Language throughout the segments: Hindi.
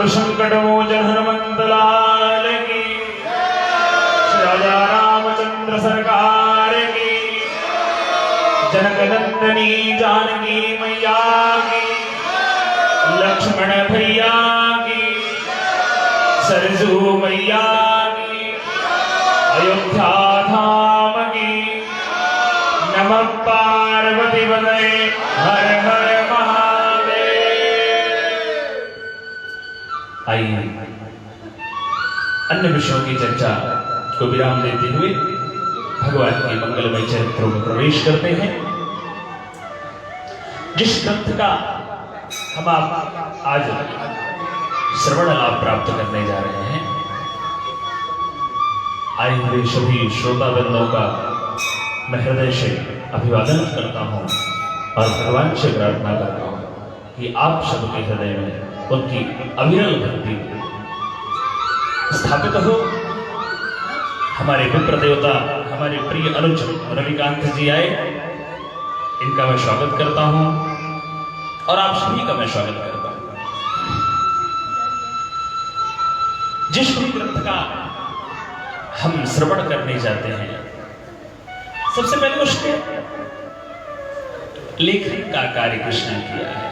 संकटमोचन हनुमंत लाल की, राजा रामचंद्र सरकार की, जनक नंदनी जानकी मैया की, लक्ष्मण भैया की, सरजू मैया की, अयोध्या धाम की, नमः पार्वती पतये हर हर महादेव। आइए अन्य विषयों की चर्चा को विराम देते हुए भगवान के मंगलमय चरित्रों में प्रवेश करते हैं। जिस ग्रंथ का हम आज श्रवण लाभ प्राप्त करने जा रहे हैं, आए हुए सभी श्रोताबंधों का मैं हृदय से अभिवादन करता हूं और भगवान से प्रार्थना करता हूं कि आप सबके हृदय में उनकी अविरल भक्ति स्थापित हो। हमारे विप्र देवता हमारे प्रिय अनुज रविकांत जी आए, इनका मैं स्वागत करता हूं और आप सभी का मैं स्वागत करता हूं। जिस भी ग्रंथ का हम श्रवण करने जाते हैं, सबसे पहले उसके लेखन का कार्य कृष्ण ने किया है,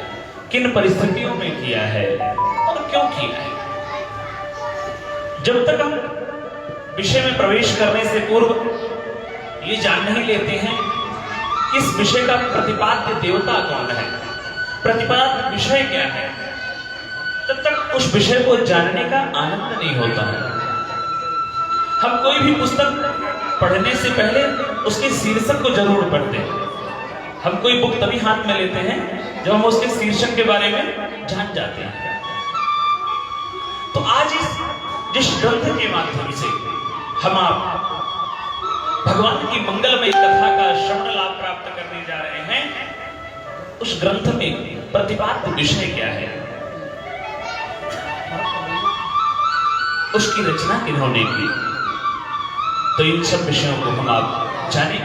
किन परिस्थितियों में किया है और क्यों किया है। जब तक हम विषय में प्रवेश करने से पूर्व ये जान नहीं लेते हैं कि इस विषय का प्रतिपाद्य देवता कौन है, प्रतिपाद्य विषय क्या है, तब तक उस विषय को जानने का आनंद नहीं होता है। हम कोई भी पुस्तक पढ़ने से पहले उसके शीर्षक को जरूर पढ़ते हैं। हम कोई बुक तभी हाथ में लेते हैं जब हम उसके शीर्षक के बारे में जान जाते हैं। तो आज जिस ग्रंथ के माध्यम से हम आप भगवान की मंगलमय कथा का श्रवण लाभ प्राप्त करने जा रहे हैं, उस ग्रंथ में प्रतिपाद्य विषय क्या है, उसकी रचना किन्होंने की, तो इन सब विषयों को हम आप जाने।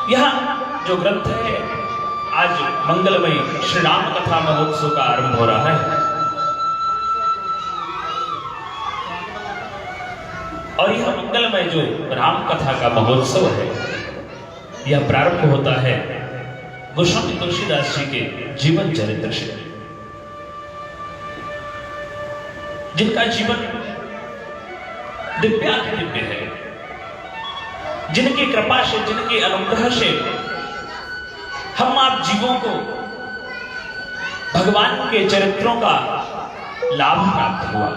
यह जो ग्रंथ है, आज मंगलमय श्री राम कथा महोत्सव का आरंभ हो रहा है और यह मंगलमय जो राम कथा का महोत्सव है, यह प्रारंभ होता है गोस्वामी तुलसीदास जी के जीवन चरित्र से, जिनका जीवन दिव्य है, जिनकी कृपा से, जिनके अनुग्रह से हम आप जीवों को भगवान के चरित्रों का लाभ प्राप्त हुआ।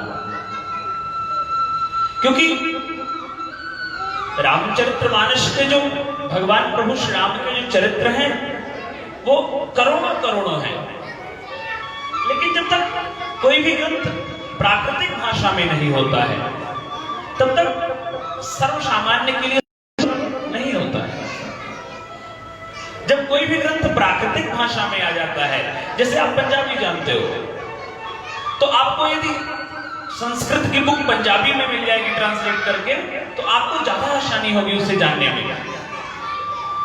क्योंकि रामचरितमानस के जो भगवान प्रभु श्री राम के जो चरित्र हैं, वो करोड़ों करोड़ों हैं, लेकिन जब तक कोई भी ग्रंथ प्राकृतिक भाषा में नहीं होता है, तब तक सर्वसामान्य के लिए नहीं होता है। जब कोई भी ग्रंथ प्राकृतिक भाषा में आ जाता है, जैसे आप पंजाबी जानते हो, तो आपको यदि संस्कृत की बुक पंजाबी में मिल जाएगी ट्रांसलेट करके, तो आपको ज्यादा आसानी होगी उसे जानने में।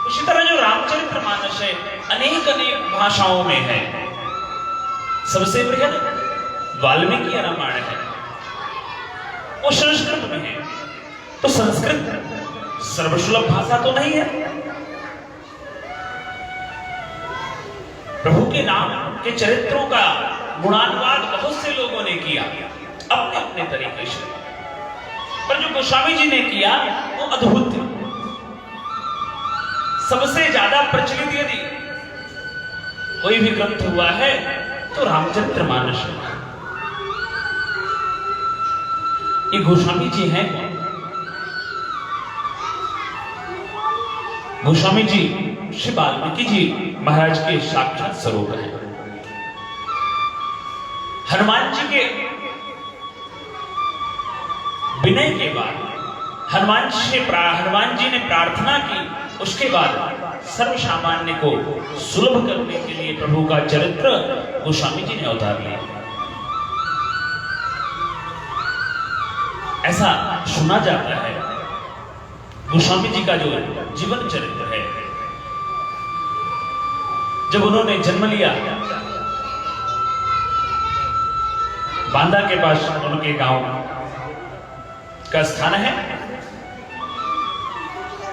उसी तरह जो रामचरितमानस है, अनेक भाषाओं में है। सबसे बृहद वाल्मीकि रामायण है, वो संस्कृत में है। तो संस्कृत सर्वसुलभ भाषा तो नहीं है। प्रभु के नाम के चरित्रों का गुणानुवाद बहुत से लोगों ने किया अपने अपने तरीके से, पर जो गोस्वामी जी ने किया वो अद्भुत थे। सबसे ज्यादा प्रचलित यदि कोई भी ग्रंथ हुआ है तो रामचरितमानस है। ये गोस्वामी जी हैं। गोस्वामी जी श्री वाल्मीकि जी महाराज के साक्षात स्वरूप हैं। हनुमान जी के विनय के बाद हनुमान जी ने प्रार्थना की, उसके बाद सर्वसामान्य को सुलभ करने के लिए प्रभु का चरित्र गोस्वामी जी ने अवतार लिया। ऐसा सुना जाता है गोस्वामी जी का जो जीवन चरित्र है, जब उन्होंने जन्म लिया बांदा के पास उनके गांव का स्थान है।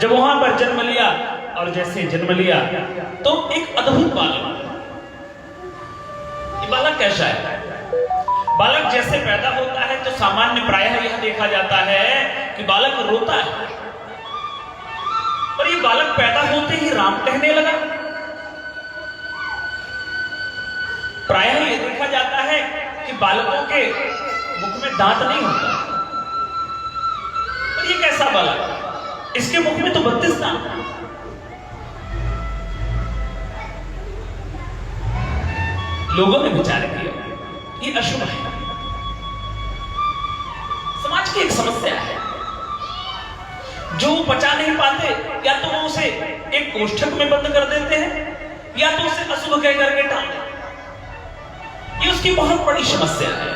जब वहां पर जन्म लिया और जैसे जन्म लिया तो एक अद्भुत बालक, ये बालक कैसा है? बालक जैसे पैदा होता है तो सामान्य प्रायः यह देखा जाता है कि बालक रोता है, और ये बालक पैदा होते ही राम कहने लगा। प्रायः यह देखा जाता है कि बालकों के मुख में दांत नहीं होता, और ये कैसा बालक? इसके मुख में तो 32 दांत। लोगों ने विचार किया ये अशुभ है, समाज की एक समस्या है। जो पचा नहीं पाते या तो वो उसे एक कोष्ठक में बंद कर देते हैं या तो उसे अशुभ कह करके टाल देते। ये उसकी बहुत बड़ी समस्या है,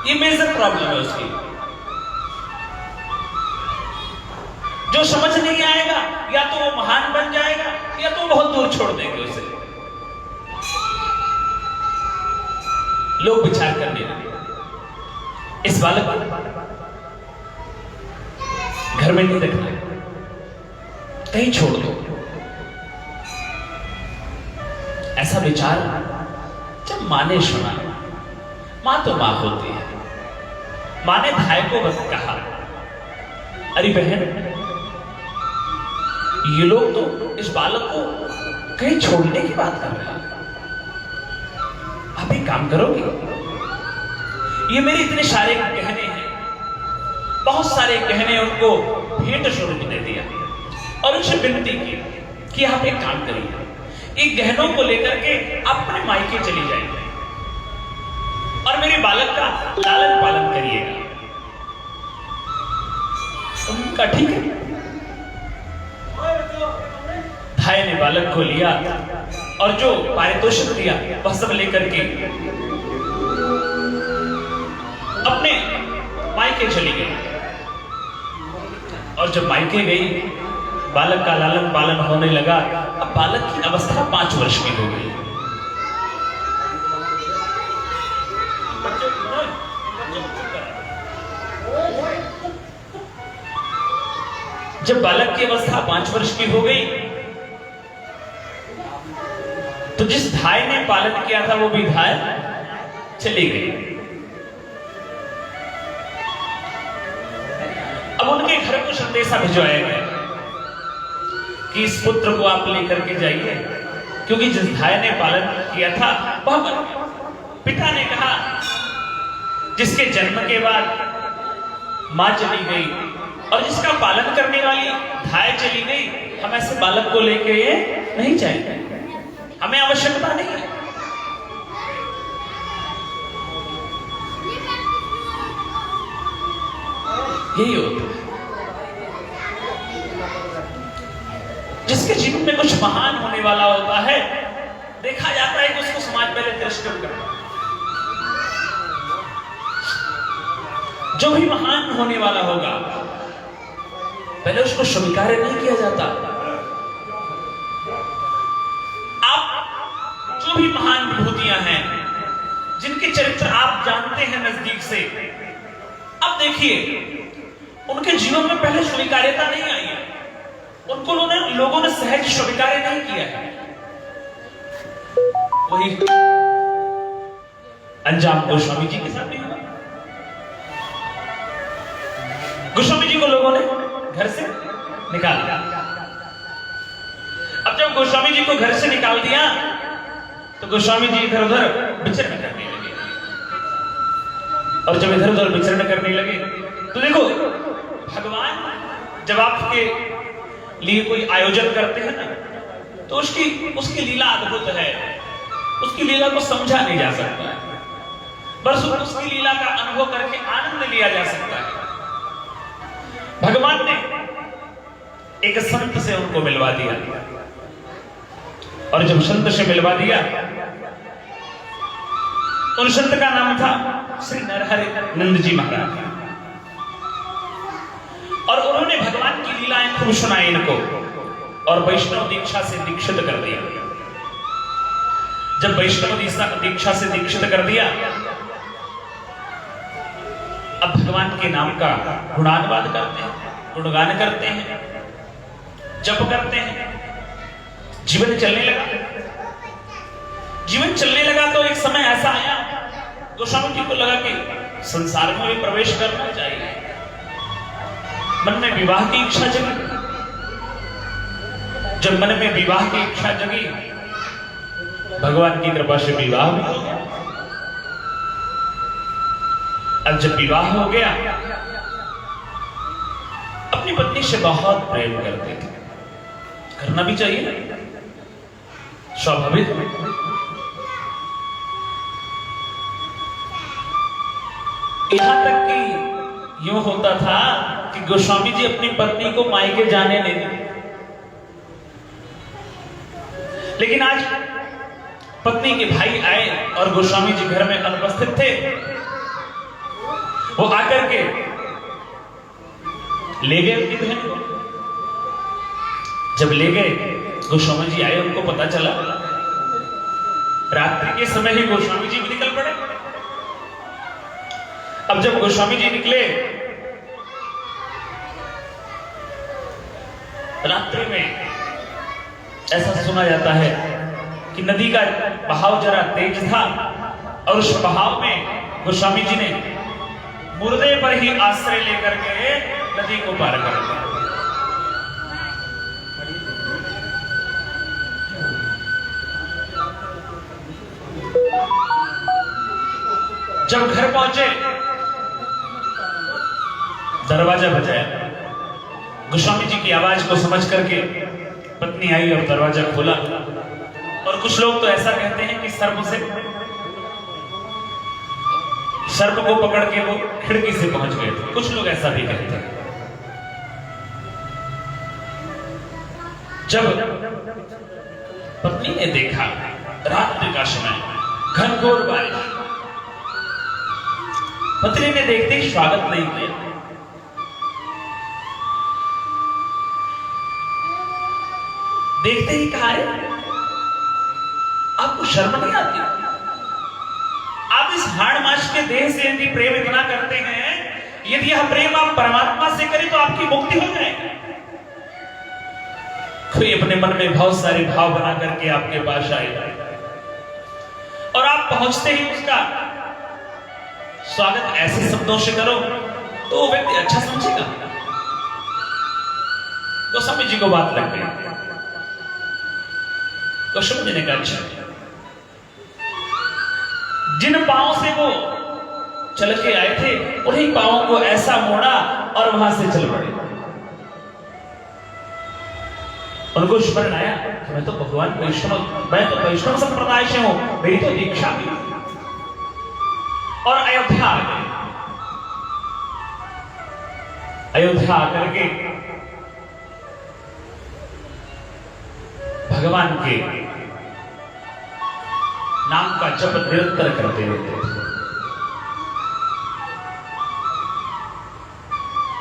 ये मेजर प्रॉब्लम है उसकी। जो समझ नहीं आएगा या तो वो महान बन जाएगा या तो बहुत दूर छोड़ देंगे उसे। लोग विचार करने लगे, इस बालक घर में नहीं रखना, कहीं छोड़ दो। ऐसा विचार जब माँ ने सुना, माँ तो माँ होती है, माँ ने भाई को बस कहा, अरे बहन, ये लोग तो इस बालक को कहीं छोड़ने की बात कर रहे हैं, आप एक काम करोगे? ये मेरे इतने सारे गहने हैं, बहुत सारे गहने उनको भेंट स्वरूप दे दिया और उनसे विनती की कि आप एक काम करिए, इन गहनों को लेकर के अपने मायके चली जाइए और मेरे बालक का लालन पालन करिएगा। उनका ठीक है। भाई ने बालक को लिया और जो पारितोषिक दिया वह सब लेकर के अपने मायके चली गई। और जब मायके गई, बालक का लालन पालन होने लगा। अब बालक की अवस्था 5 वर्ष की हो गई। जब बालक की अवस्था 5 वर्ष की हो गई तो जिस धाय ने पालन किया था वो भी धाय चली गई। अब उनके घर को संदेशा भिजवाया गया कि इस पुत्र को आप लेकर के जाइए, क्योंकि जिस धाय ने पालन किया था वह मर गया। पिता ने कहा, जिसके जन्म के बाद मां चली गई और जिसका पालन करने वाली धाय चली गई, हम ऐसे बालक को लेके नहीं जाएंगे, हमें आवश्यकता नहीं है। यही होता है। जिसके जीवन में कुछ महान होने वाला होता है, देखा जाता है कि उसको समाज पहले तिरस्कृत करता है। जो भी महान होने वाला होगा पहले उसको स्वीकार नहीं किया जाता। आप जो भी महान विभूतियां हैं, जिनके चरित्र आप जानते हैं नजदीक से, अब देखिए उनके जीवन में पहले स्वीकार्यता नहीं आई है, उनको लोगों ने सहज स्वीकार नहीं किया है। वही अंजाम गोस्वामी जी के साथ भी हुआ। गोस्वामी जी को लोगों ने घर से निकाल दिया। अब जब गोस्वामी जी को घर से निकाल दिया तो गोस्वामी जी इधर उधर विचरण करने लगे। और जब इधर उधर विचरण करने लगे तो देखो, भगवान जब आपके लिए कोई आयोजन करते हैं ना, तो उसकी लीला अद्भुत है। उसकी लीला को समझा नहीं जा सकता है, बस उसकी लीला का अनुभव करके आनंद लिया जा सकता है। भगवान ने एक संत से उनको मिलवा दिया, और जब संत से मिलवा दिया, उन संत का नाम था श्री नरहरि नंद जी महाराज। और उन्होंने भगवान की लीलाएं खूब सुनाई इनको, और वैष्णव दीक्षा से दीक्षित कर दिया। जब वैष्णव दीक्षा से दीक्षित कर दिया अब भगवान के नाम का गुणानुवाद करते हैं, गुणगान करते हैं, जप करते हैं। जीवन चलने लगा। जीवन चलने लगा तो एक समय ऐसा आया, गोस्वामी जी को लगा कि संसार में भी प्रवेश करना चाहिए। मन में विवाह की इच्छा जगी। जब मन में विवाह की इच्छा जगी, भगवान की कृपा से विवाह भी हो गया। अब जब विवाह हो गया, अपनी पत्नी से बहुत प्रेम करते थे। करना भी चाहिए, स्वाभाविक। यहां तक कि यूं होता था कि गोस्वामी जी अपनी पत्नी को मायके जाने नहीं देते। लेकिन आज पत्नी के भाई आए और गोस्वामी जी घर में अनुपस्थित थे। वो आकर के ले गए उनकी बहन को। जब ले गए, गोस्वामी जी आए, उनको पता चला। रात्रि के समय ही गोस्वामी जी भी निकल पड़े। अब जब गोस्वामी जी निकले, रात्रि में ऐसा सुना जाता है कि नदी का बहाव जरा तेज था और उस बहाव में गोस्वामी जी ने मुर्दे पर ही आश्रय लेकर के नदी को पार कर दिया। जब घर पहुंचे, दरवाजा बजाया। गोस्वामी जी की आवाज को समझ करके पत्नी आई और दरवाजा खोला। और कुछ लोग तो ऐसा कहते हैं कि सर्प को पकड़ के वो खिड़की से पहुंच गए थे। कुछ लोग ऐसा भी कहते हैं। जब पत्नी ने देखा, रात्रि का समय, घनघोर बारिश, पत्नी ने देखते ही स्वागत नहीं किया। देखते ही कहा, आपको शर्म नहीं आती? आप इस हाड़ माश के देह से यदि प्रेम इतना करते हैं, यदि यह प्रेम आप परमात्मा से करें तो आपकी मुक्ति हो जाएगी। कोई अपने मन में बहुत सारे भाव बना करके आपके पास आएगा और आप पहुंचते ही उसका स्वागत ऐसे शब्दों से करो तो वो व्यक्ति अच्छा समझेगा। गोस्वामी जी को बात लग गई। गोस्वामी जी ने कहा, अच्छा, जिन पांवों से वो चल के आए थे उन्हीं पांवों को ऐसा मोड़ा और वहां से चल पड़े। उनको स्मरण आया, मैं तो भगवान वैष्णव, मैं तो वैष्णव संप्रदाय से हूं, मेरी तो दीक्षा भी। और अयोध्या आ गए। अयोध्या आकर के भगवान के नाम का जप निरंतर करते रहते थे।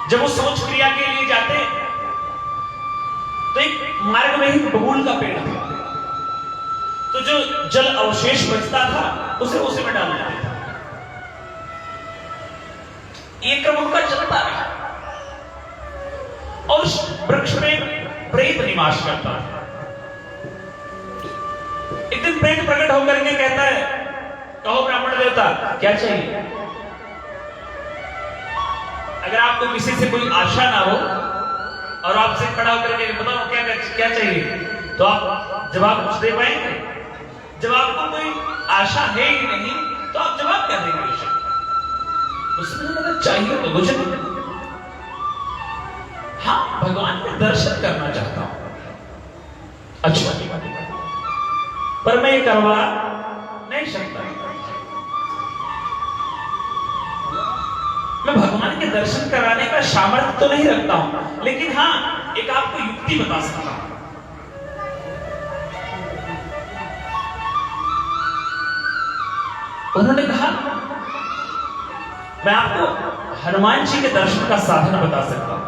जब वो सोच क्रिया के लिए जाते तो एक मार्ग में ही बबूल का पेड़ था, तो जो जल अवशेष बचता था उसे उसी में डाल देते थे। एक क्रम उनका चलता रहा और उस वृक्ष में प्रेत निवास करता था। एक दिन प्रेत प्रकट होकर के कहता है, कहो ब्राह्मण देवता क्या चाहिए? अगर आपको किसी से कोई आशा ना हो और आपसे खड़ा होकर के बताओ क्या चाहिए, तो आप जवाब कुछ दे पाएंगे? जब आपको कोई आशा है ही नहीं तो आप जवाब क्या देंगे? उसमें अगर चाहिए तो कुछ नहीं, हाँ भगवान के दर्शन करना चाहता हूं। अच्छा, पर मैं ये करवा नहीं सकता। मैं भगवान के दर्शन कराने का सामर्थ्य तो नहीं रखता हूं, लेकिन हाँ एक आपको युक्ति बता सकता हूं। उन्होंने कहा, मैं आपको हनुमान जी के दर्शन का साधन बता सकता हूं।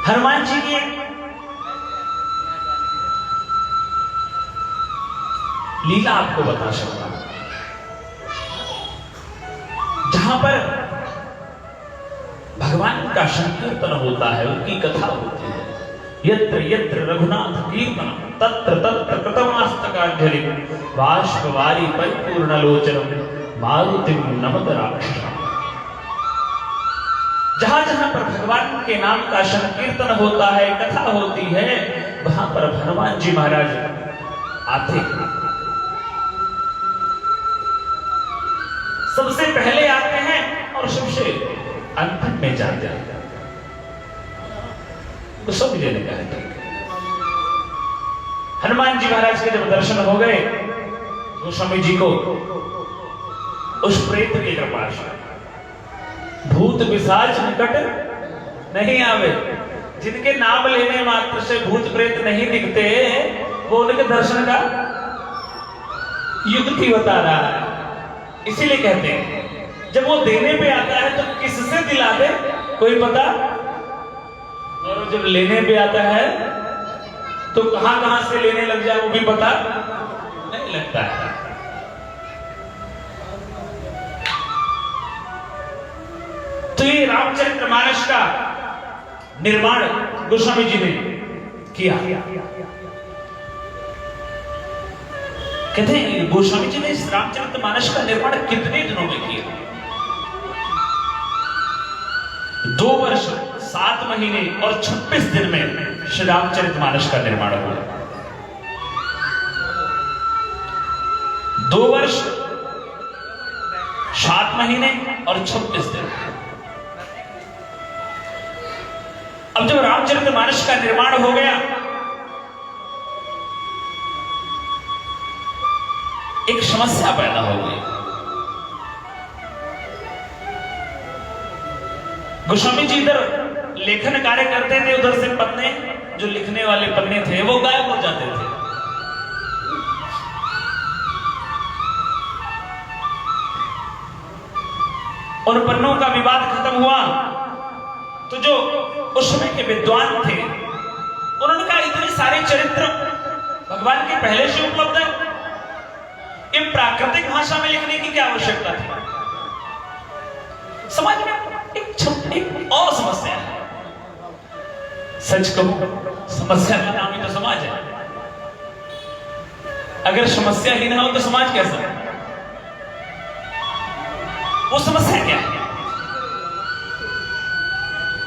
हनुमान जी की लीला आपको बता सकता हूं। जहां पर भगवान का संकीर्तन होता है, उनकी कथा होती है। यत्र यत्र रघुनाथ कीर्तन तत्र तत्र कृतमस्तकांजलि बाष्पवारी परिपूर्ण लोचनम मारुतिम नमत राक्षसम। जहां जहां पर भगवान के नाम का संकीर्तन होता है, कथा होती है, वहां पर हनुमान जी महाराज आते हैं। सबसे पहले आते हैं और सबसे अंतिम में जाते हैं। तो सब लेने का है। हनुमान जी महाराज के जब दर्शन हो गए गोस्वामी जी को उस प्रेत की कृपा से भूत पिशाच निकट नहीं आवे। जिनके नाम लेने मात्र से भूत प्रेत नहीं दिखते, वो उनके दर्शन का युक्ति बता रहा है। इसीलिए कहते हैं जब वो देने पे आता है तो किससे दिला दे कोई पता, और जब लेने पे आता है तो कहां कहां से लेने लग जाए वो भी पता नहीं लगता है। तो ये रामचरितमानस का निर्माण गोस्वामी जी ने किया। कहते हैं गोस्वामी जी ने इस रामचरितमानस का निर्माण कितने दिनों में किया? 2 वर्ष 7 महीने और 26 दिन में श्री रामचरितमानस का निर्माण हुआ। 2 वर्ष 7 महीने और 26 दिन। अब जब रामचरितमानस का निर्माण हो गया, एक समस्या पैदा हो गई। गोस्वामी जी इधर लेखन कार्य करते थे, उधर से पन्ने, जो लिखने वाले पन्ने थे वो गायब हो जाते थे। और पन्नों का विवाद खत्म हुआ तो जो उस समय के विद्वान थे उन्होंने कहा इतने सारे चरित्र भगवान के पहले से उपलब्ध है, ये प्राकृतिक भाषा में लिखने की क्या आवश्यकता थी? समाज में एक और समस्या है। सच कहूं, समस्या का नाम ही तो समाज है। अगर समस्या ही ना हो तो समाज कैसा है? वो समस्या क्या है?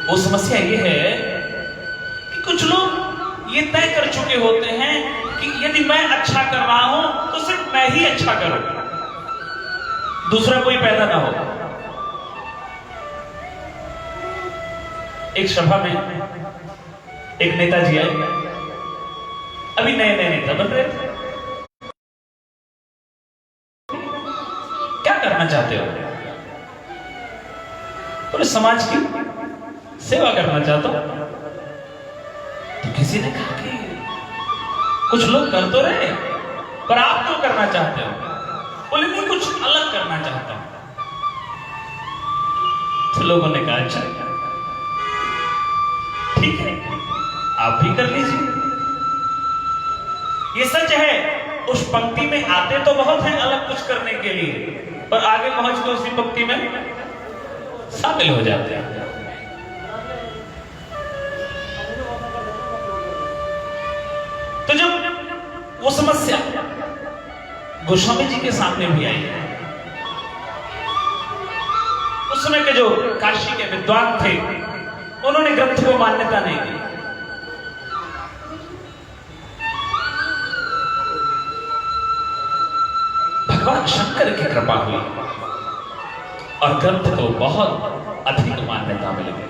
वो समस्या ये है कि कुछ लोग ये तय कर चुके होते हैं कि यदि मैं अच्छा कर रहा हूं तो सिर्फ मैं ही अच्छा करूं, दूसरा कोई पैदा ना हो। एक सभा में एक नेताजी आए, अभी नए नए नेता बन रहे थे। क्या करना चाहते हो? पूरे समाज की सेवा करना चाहता हूं। तो किसी ने कहा कि कुछ लोग कर तो रहे, पर आप क्यों करना चाहते हो? बोले नहीं, कुछ अलग करना चाहता हूं। तो लोगों ने कहा अच्छा ठीक है, आप भी कर लीजिए। ये सच है, उस पंक्ति में आते तो बहुत हैं अलग कुछ करने के लिए, पर आगे पहुंच के उसी पंक्ति में शामिल हो जाते हैं। तो जब वो समस्या गोस्वामी जी के सामने भी आई है, उस समय के जो काशी के विद्वान थे उन्होंने ग्रंथ को मान्यता नहीं दी। भगवान शंकर की कृपा हुई और ग्रंथ को बहुत अधिक मान्यता मिल गई।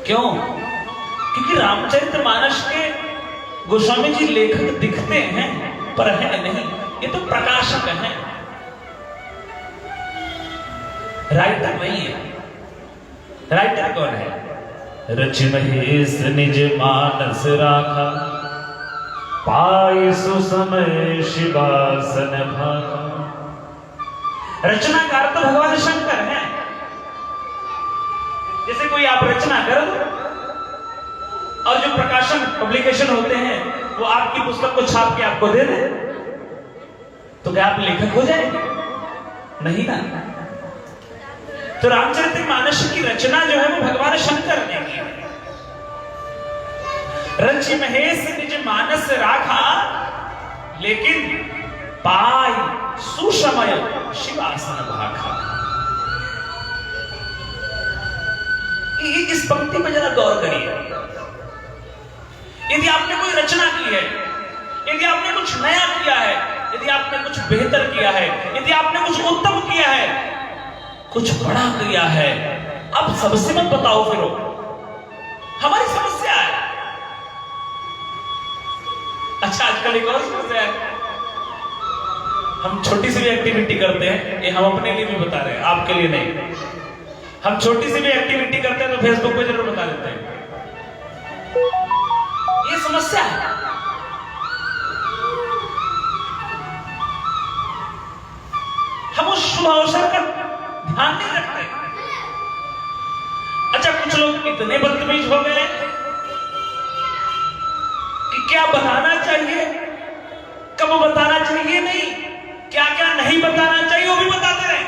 क्यों? क्योंकि रामचरितमानस के गोस्वामी जी लेखक दिखते हैं पर है नहीं, ये तो प्रकाशक हैं, राइटर नहीं है। राइटर कौन है? रच महेश निज मानस राखा, पाई सुसमय शिवासन भाखा। रचनाकार तो भगवान शंकर हैं। जैसे कोई आप रचना कर दो और जो प्रकाशन पब्लिकेशन होते हैं वो आपकी पुस्तक को छाप के आपको दे दे, तो क्या आप लेखक हो जाएंगे? नहीं ना। तो रामचरितमानस की रचना जो है वो भगवान शंकर ने की। रचि महेश निज मानस राखा, लेकिन पाई सुषमय शिवासन भाखा। इस पंक्ति पर जरा गौर करिए। यदि आपने कोई रचना की है, यदि आपने कुछ नया किया है, यदि आपने कुछ बेहतर किया है, यदि आपने कुछ उत्तम किया है, कुछ बड़ा किया है, अब सबसे मत बताओ फिर। हमारी समस्या है। अच्छा, आजकल एक और समस्या है, हम छोटी सी भी एक्टिविटी करते हैं, ये हम अपने लिए भी बता रहे हैं, आपके लिए नहीं। हम छोटी सी भी एक्टिविटी करते हैं तो फेसबुक पे जरूर बता देते हैं। ये समस्या है। हम उस शुभ अवसर का ध्यान नहीं रखते। अच्छा, कुछ लोग इतने बदतमीज हो गए कि क्या बताना चाहिए, कब बताना चाहिए नहीं, क्या क्या नहीं बताना चाहिए वो भी बताते रहे।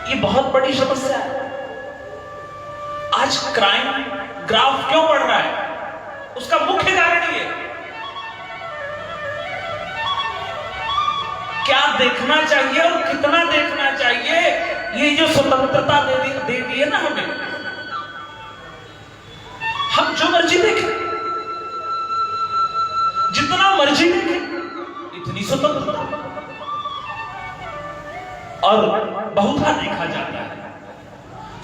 ये बहुत बड़ी समस्या है। आज क्राइम ग्राफ क्यों बढ़ रहा है, उसका मुख्य कारण ये, क्या देखना चाहिए और कितना देखना चाहिए, ये जो स्वतंत्रता दे दी है ना हमें, हम जो मर्जी देखें, जितना मर्जी देखें, इतनी स्वतंत्रता। और बहुधा देखा जाता है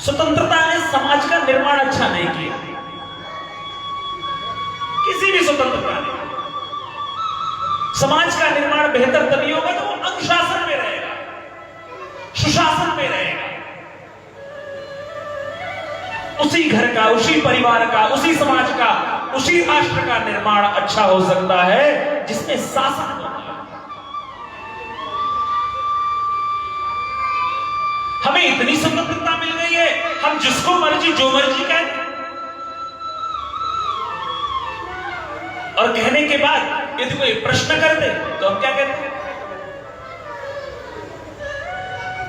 स्वतंत्रता ने समाज का निर्माण अच्छा नहीं किया। किसी भी स्वतंत्रता ने समाज का निर्माण बेहतर तभी होगा तो वो अनुशासन में रहेगा, सुशासन में रहेगा। उसी घर का, उसी परिवार का, उसी समाज का, उसी राष्ट्र का निर्माण अच्छा हो सकता है जिसमें शासन होता है। हमें इतनी स्वतंत्रता मिल गई है, हम जिसको मर्जी जो मर्जी कहें, और कहने के बाद यदि कोई प्रश्न कर दे तो हम क्या कहते हैं?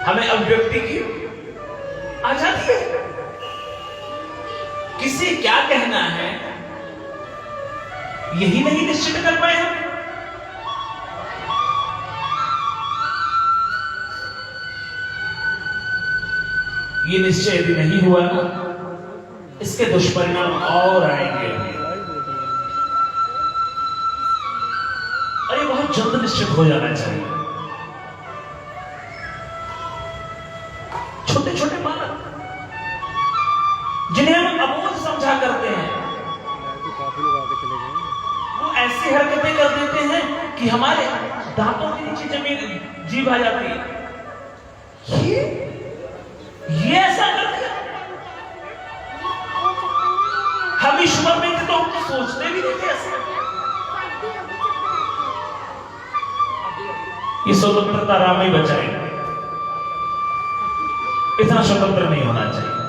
हमें अभिव्यक्ति की आजादी है। किसे क्या कहना है यही नहीं निश्चित कर पाए हम। ये निश्चय यदि नहीं हुआ ना, इसके दुष्परिणाम और आएंगे, और ये बहुत जल्द निश्चित हो जाना चाहिए। छोटे छोटे बालक जिन्हें हम अबोध समझा करते हैं, वो ऐसी हरकतें कर देते हैं कि हमारे दांतों के नीचे जमीन जीभ आ जाती है। ये ऐसा कर दिया, हम इस उम्र में तो हम सोचते भी नहीं थे ऐसे। ये स्वतंत्रता राम ही बचाए, इतना स्वतंत्र नहीं होना चाहिए।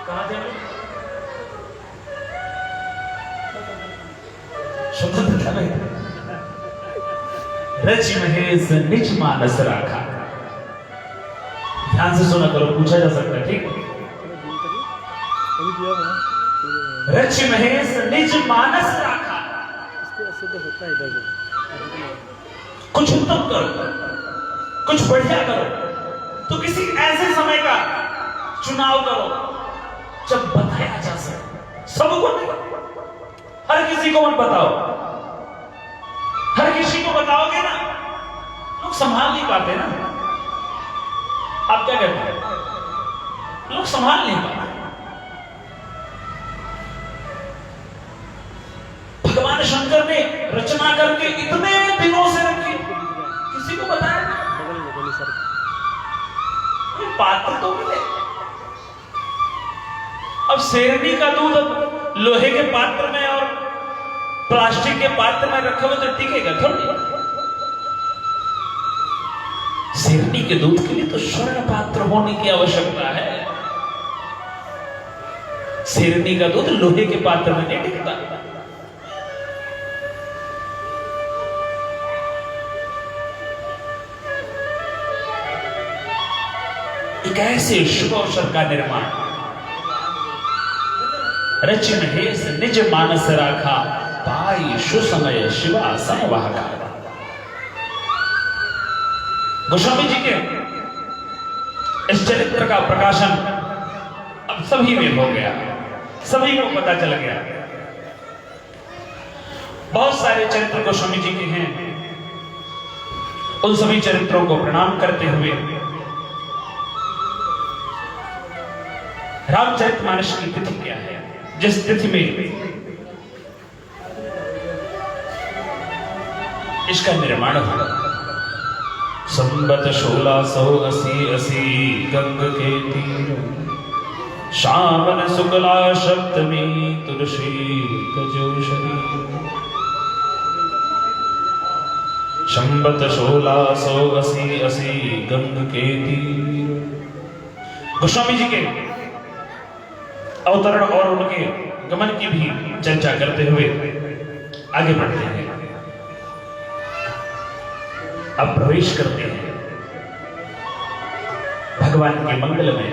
कहां थे? स्वतंत्रता नहीं। रचि महेश निज मानस राखा। ध्यान से सुना करो, पूछा जा सकता है, ठीक? रचि महेश निज मानस राखा। कुछ उत्तम करो, कुछ बढ़िया करो, तो किसी ऐसे समय का चुनाव करो जब बताया जा सके। सबको नहीं, हर किसी को मत बताओ। हर किसी को बताओगे ना, लोग संभाल नहीं पाते ना। आप क्या कहते हैं? लोग संभाल नहीं पाते। भगवान शंकर ने रचना करके इतने दिनों से रखी, किसी को बताया कोई पात्र तो मिले। अब शेरनी का दूध लोहे के पात्र में और प्लास्टिक के पात्र में रखा हुआ तो टिकेगा थोड़ी। शेरनी के दूध के लिए तो स्वर्ण पात्र होने की आवश्यकता है। शेरनी का दूध लोहे के पात्र में नहीं टिकता। एक ऐसे शुभ अवसर का निर्माण। रच महेश निज मानस राखा, पाई सुसमय शिवा समवाहका। गोस्वामी जी के इस चरित्र का प्रकाशन अब सभी में हो गया, सभी को पता चल गया। बहुत सारे चरित्र गोस्वामी जी के हैं। उन सभी चरित्रों को प्रणाम करते हुए रामचरितमानस की तिथि क्या है, जिस तिथि में इसका निर्माण हुआ। संबत 1680 गंग के तीर, श्रावण शुक्ला सप्तमी तुलसी तजो शरीर। संबत 1680 गंग के तीर। गोस्वामी जी के अवतरण और उनके गमन की भी चर्चा करते हुए आगे बढ़ते हैं। अब प्रवेश करते हैं भगवान के मंगलमय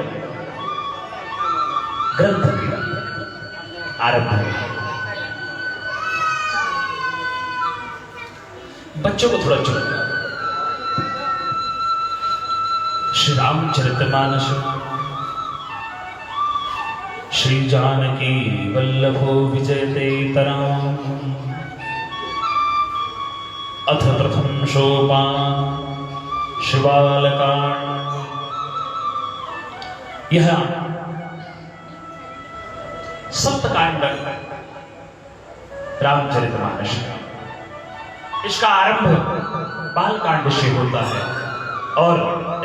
ग्रंथ के आरंभ में। बच्चों को थोड़ा चुप करो। श्री रामचरितमानस श्री जानकी वल्लभो विजयते तराम। अथ प्रथम सोपान शिवालकांड। यह सप्तकांड रामचरितमानस, इसका आरंभ बालकांड से होता है और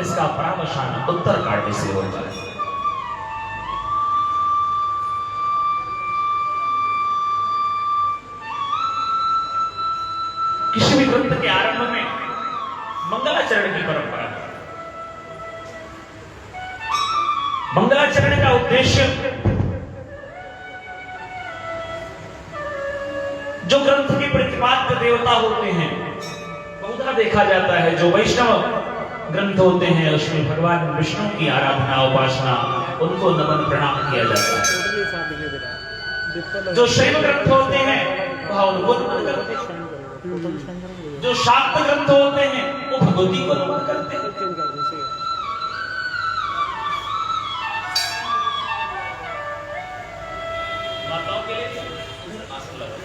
इसका परावसान उत्तरकांड से होता है। किसी भी ग्रंथ के आरंभ में मंगलाचरण की परंपरा है। मंगलाचरण का उद्देश्य जो ग्रंथ के प्रतिपाद्य देवता होते हैं, बहुधा देखा जाता है जो वैष्णव ग्रंथ होते हैं उसमें भगवान विष्णु की आराधना उपासना, उनको नमन प्रणाम किया जाता है। जो शैव ग्रंथ होते हैं वह उनको नमन करते हैं। जो शाक्त ग्रंथ होते हैं वो भगवती को नमन करते हैं। माताओं के लिए आसन लगाओ।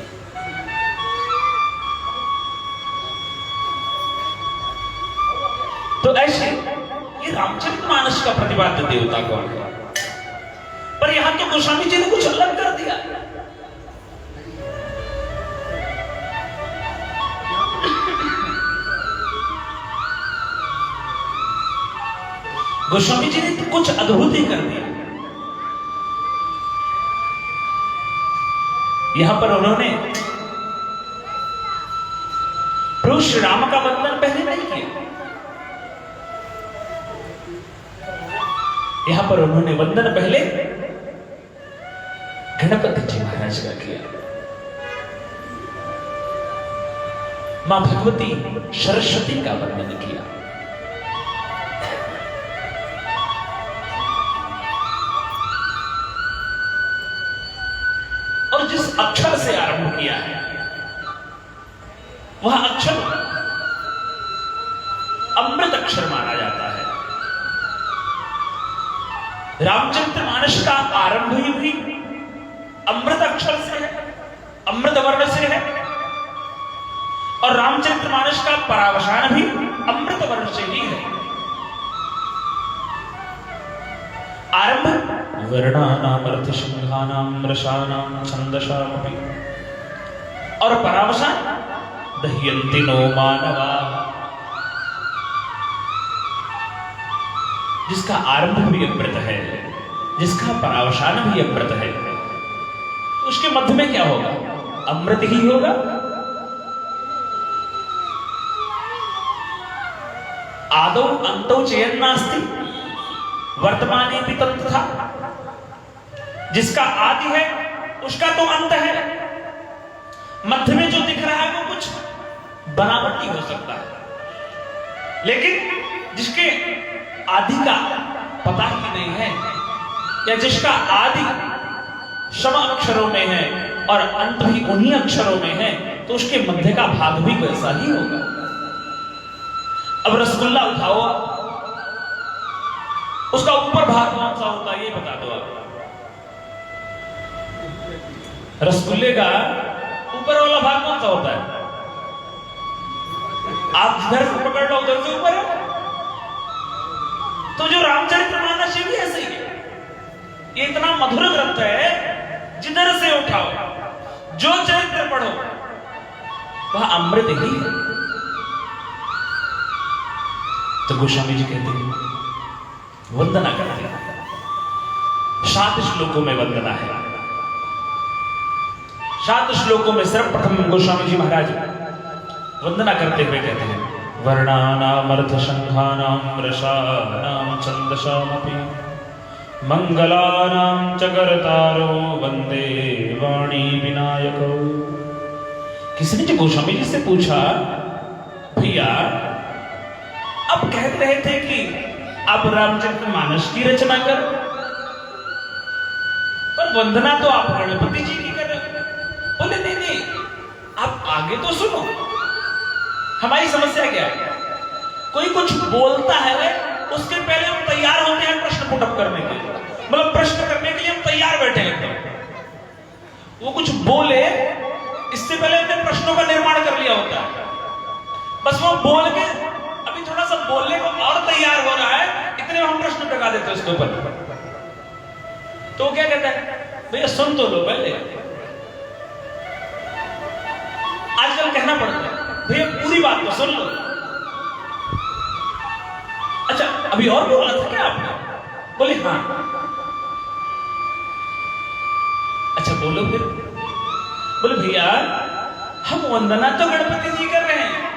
तो ऐसे ये रामचरितमानस का प्रतिपाद्य देवता कौन है? पर यहां तो गोस्वामी जी ने कुछ अलग कर दिया। गोस्वामी जी ने तो कुछ अद्भुत ही कर दिया। यहां पर उन्होंने प्रभु श्री राम का वंदन पहले नहीं किया। यहां पर उन्होंने वंदन पहले गणपति जी महाराज का किया। मां भगवती सरस्वती का वंदन किया। और जिस अक्षर से आरंभ किया है वह अक्षर अमृत अक्षर माना जाता है। रामचरितमानस का आरंभ ही भी अमृत अक्षर से है, अमृत वर्ण से है, और रामचरितमानस का परावसान भी अमृत वर्ण से ही है। आरंभ वर्णानाम अर्थसिंहानाम रसानाम छंदसामपि, और परावसान दह्यन्ति नो मानवा। जिसका आरंभ भी अमृत है, जिसका परावसान भी अमृत है, उसके मध्य में क्या होगा? अमृत ही होगा। आदौ अंतौ चयन नास्ति वर्तमाने भी तत्व था। जिसका आदि है उसका तो अंत है। मध्य में जो दिख रहा है वो कुछ बनावटी हो सकता है, लेकिन जिसके आदि का पता ही नहीं है, या जिसका आदि सम अक्षरों में है और अंत भी उन्हीं अक्षरों में है, तो उसके मध्य का भाग भी वैसा ही होगा। अब रसगुल्ला उठाओ, उसका ऊपर भाग कौन सा होता है ये बता दो आप। रसगुल्ले का ऊपर वाला भाग कौन सा होता है? आप जिधर से पकड़ लो उधर से ऊपर है। तो जो रामचरितमानस भी ऐसे ही है, ये इतना मधुर ग्रंथ है, जिधर से उठाओ, जो चरित्र पढ़ो, वह अमृत ही है। तो गोस्वामी जी कहते हैं वंदना करते हैं, 7 श्लोकों में वंदना है। 7 श्लोकों में सर्वप्रथम गोस्वामी जी महाराज वंदना करते हुए कहते हैं, वर्णानाम अर्थ संघानाम रसानाम छंदसामपि मंगलानाम च कर्तारो वंदे वाणी विनायको। किसी ने गोस्वामी जी से पूछा, भैया अब कह रहे थे कि आप रामचरितमानस की रचना करो, पर वंदना तो आप गणपति जी की कर रहे हो। बोले नहीं नहीं, आप आगे तो सुनो, हमारी समस्या क्या है, कोई कुछ बोलता है उसके पहले हम तैयार होते हैं प्रश्न पुटअप करने के लिए, मतलब प्रश्न करने के लिए हम तैयार बैठे हैं। वो कुछ बोले इससे पहले हमने प्रश्नों का निर्माण कर लिया होता है। बस वो बोल के अभी थोड़ा सा बोलने को और तैयार हो रहा है, इतने में हम प्रश्न लगा देते हैं उसके ऊपर। तो क्या कहता है, भैया सुन तो लो पहले। आजकल कहना पड़ता है, भैया पूरी बात तो सुन लो। अच्छा अभी और बोलना था क्या आपने? बोले हाँ। अच्छा बोलो फिर। बोले भैया हम वंदना तो गणपति जी कर रहे हैं,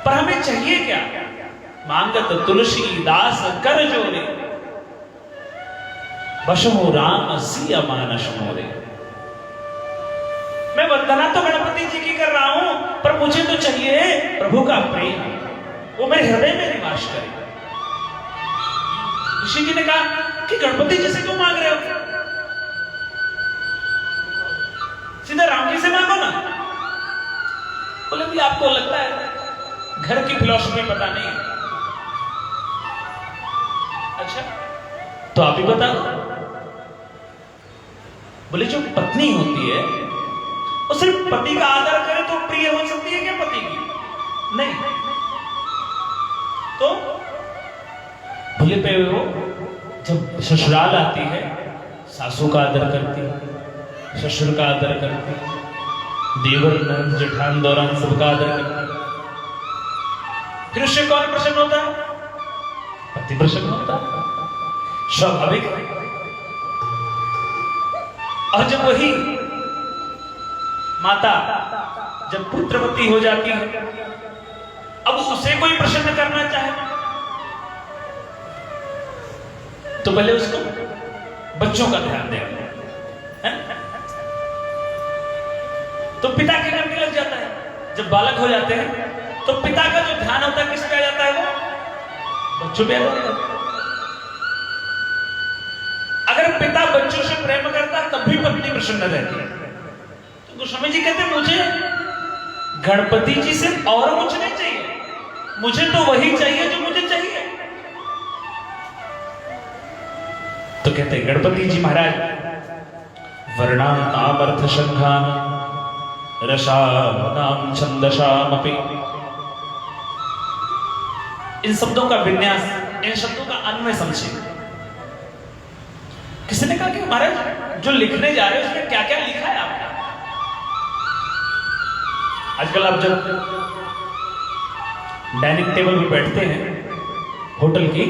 पर हमें चाहिए क्या? मांगत तुलसी दास कर जोरे, बशो राम सिया मानस मोरे। मैं वंदना तो गणपति जी की कर रहा हूं, पर मुझे तो चाहिए प्रभु का प्रेम, वो मेरे हृदय में निवास करे। ऋषि जी ने कहा कि गणपति जी से क्यों मांग रहे हो, सीधा राम जी से मांगो ना। बोले भी आपको लगता है घर की फिलॉसफी पता नहीं। अच्छा तो आप ही बता दो। बोले जो पत्नी होती है वो सिर्फ पति का आदर करे तो प्रिय हो सकती है क्या पति की? नहीं। तो बोले पे वो जब ससुराल आती है सासू का आदर करती है, ससुर का आदर करती है, देवर जेठान दौरान सबका आदर करती है। फिर उससे कौन प्रसन्न होता है? पति प्रसन्न होता है, स्वाभाविक है। और जब वही माता जब पुत्रवती हो जाती है, अब उसे कोई प्रसन्न करना चाहे तो पहले उसको बच्चों का ध्यान देगा, तो पिता के नाम लग जाता है। जब बालक हो जाते हैं तो पिता का जो ध्यान होता है किस पे आ जाता है? वो बच्चों पे आ जाता है। अगर पिता बच्चों से प्रेम करता है तब भी पत्नी प्रसन्न रहती है। तो गोस्वामी जी कहते मुझे गणपति जी से और कुछ नहीं चाहिए, मुझे तो वही चाहिए जो मुझे चाहिए। तो कहते हैं गणपति जी महाराज वर्णानाम अर्थ संघान रसानाम छंदसामपि, इन शब्दों का विन्यास, इन शब्दों का अन्वय समझिए। किसी ने कहा कि महाराज जो लिखने जा रहे हैं उसमें क्या क्या लिखा है आपने? आजकल आप जब डाइनिंग टेबल पर बैठते हैं होटल की,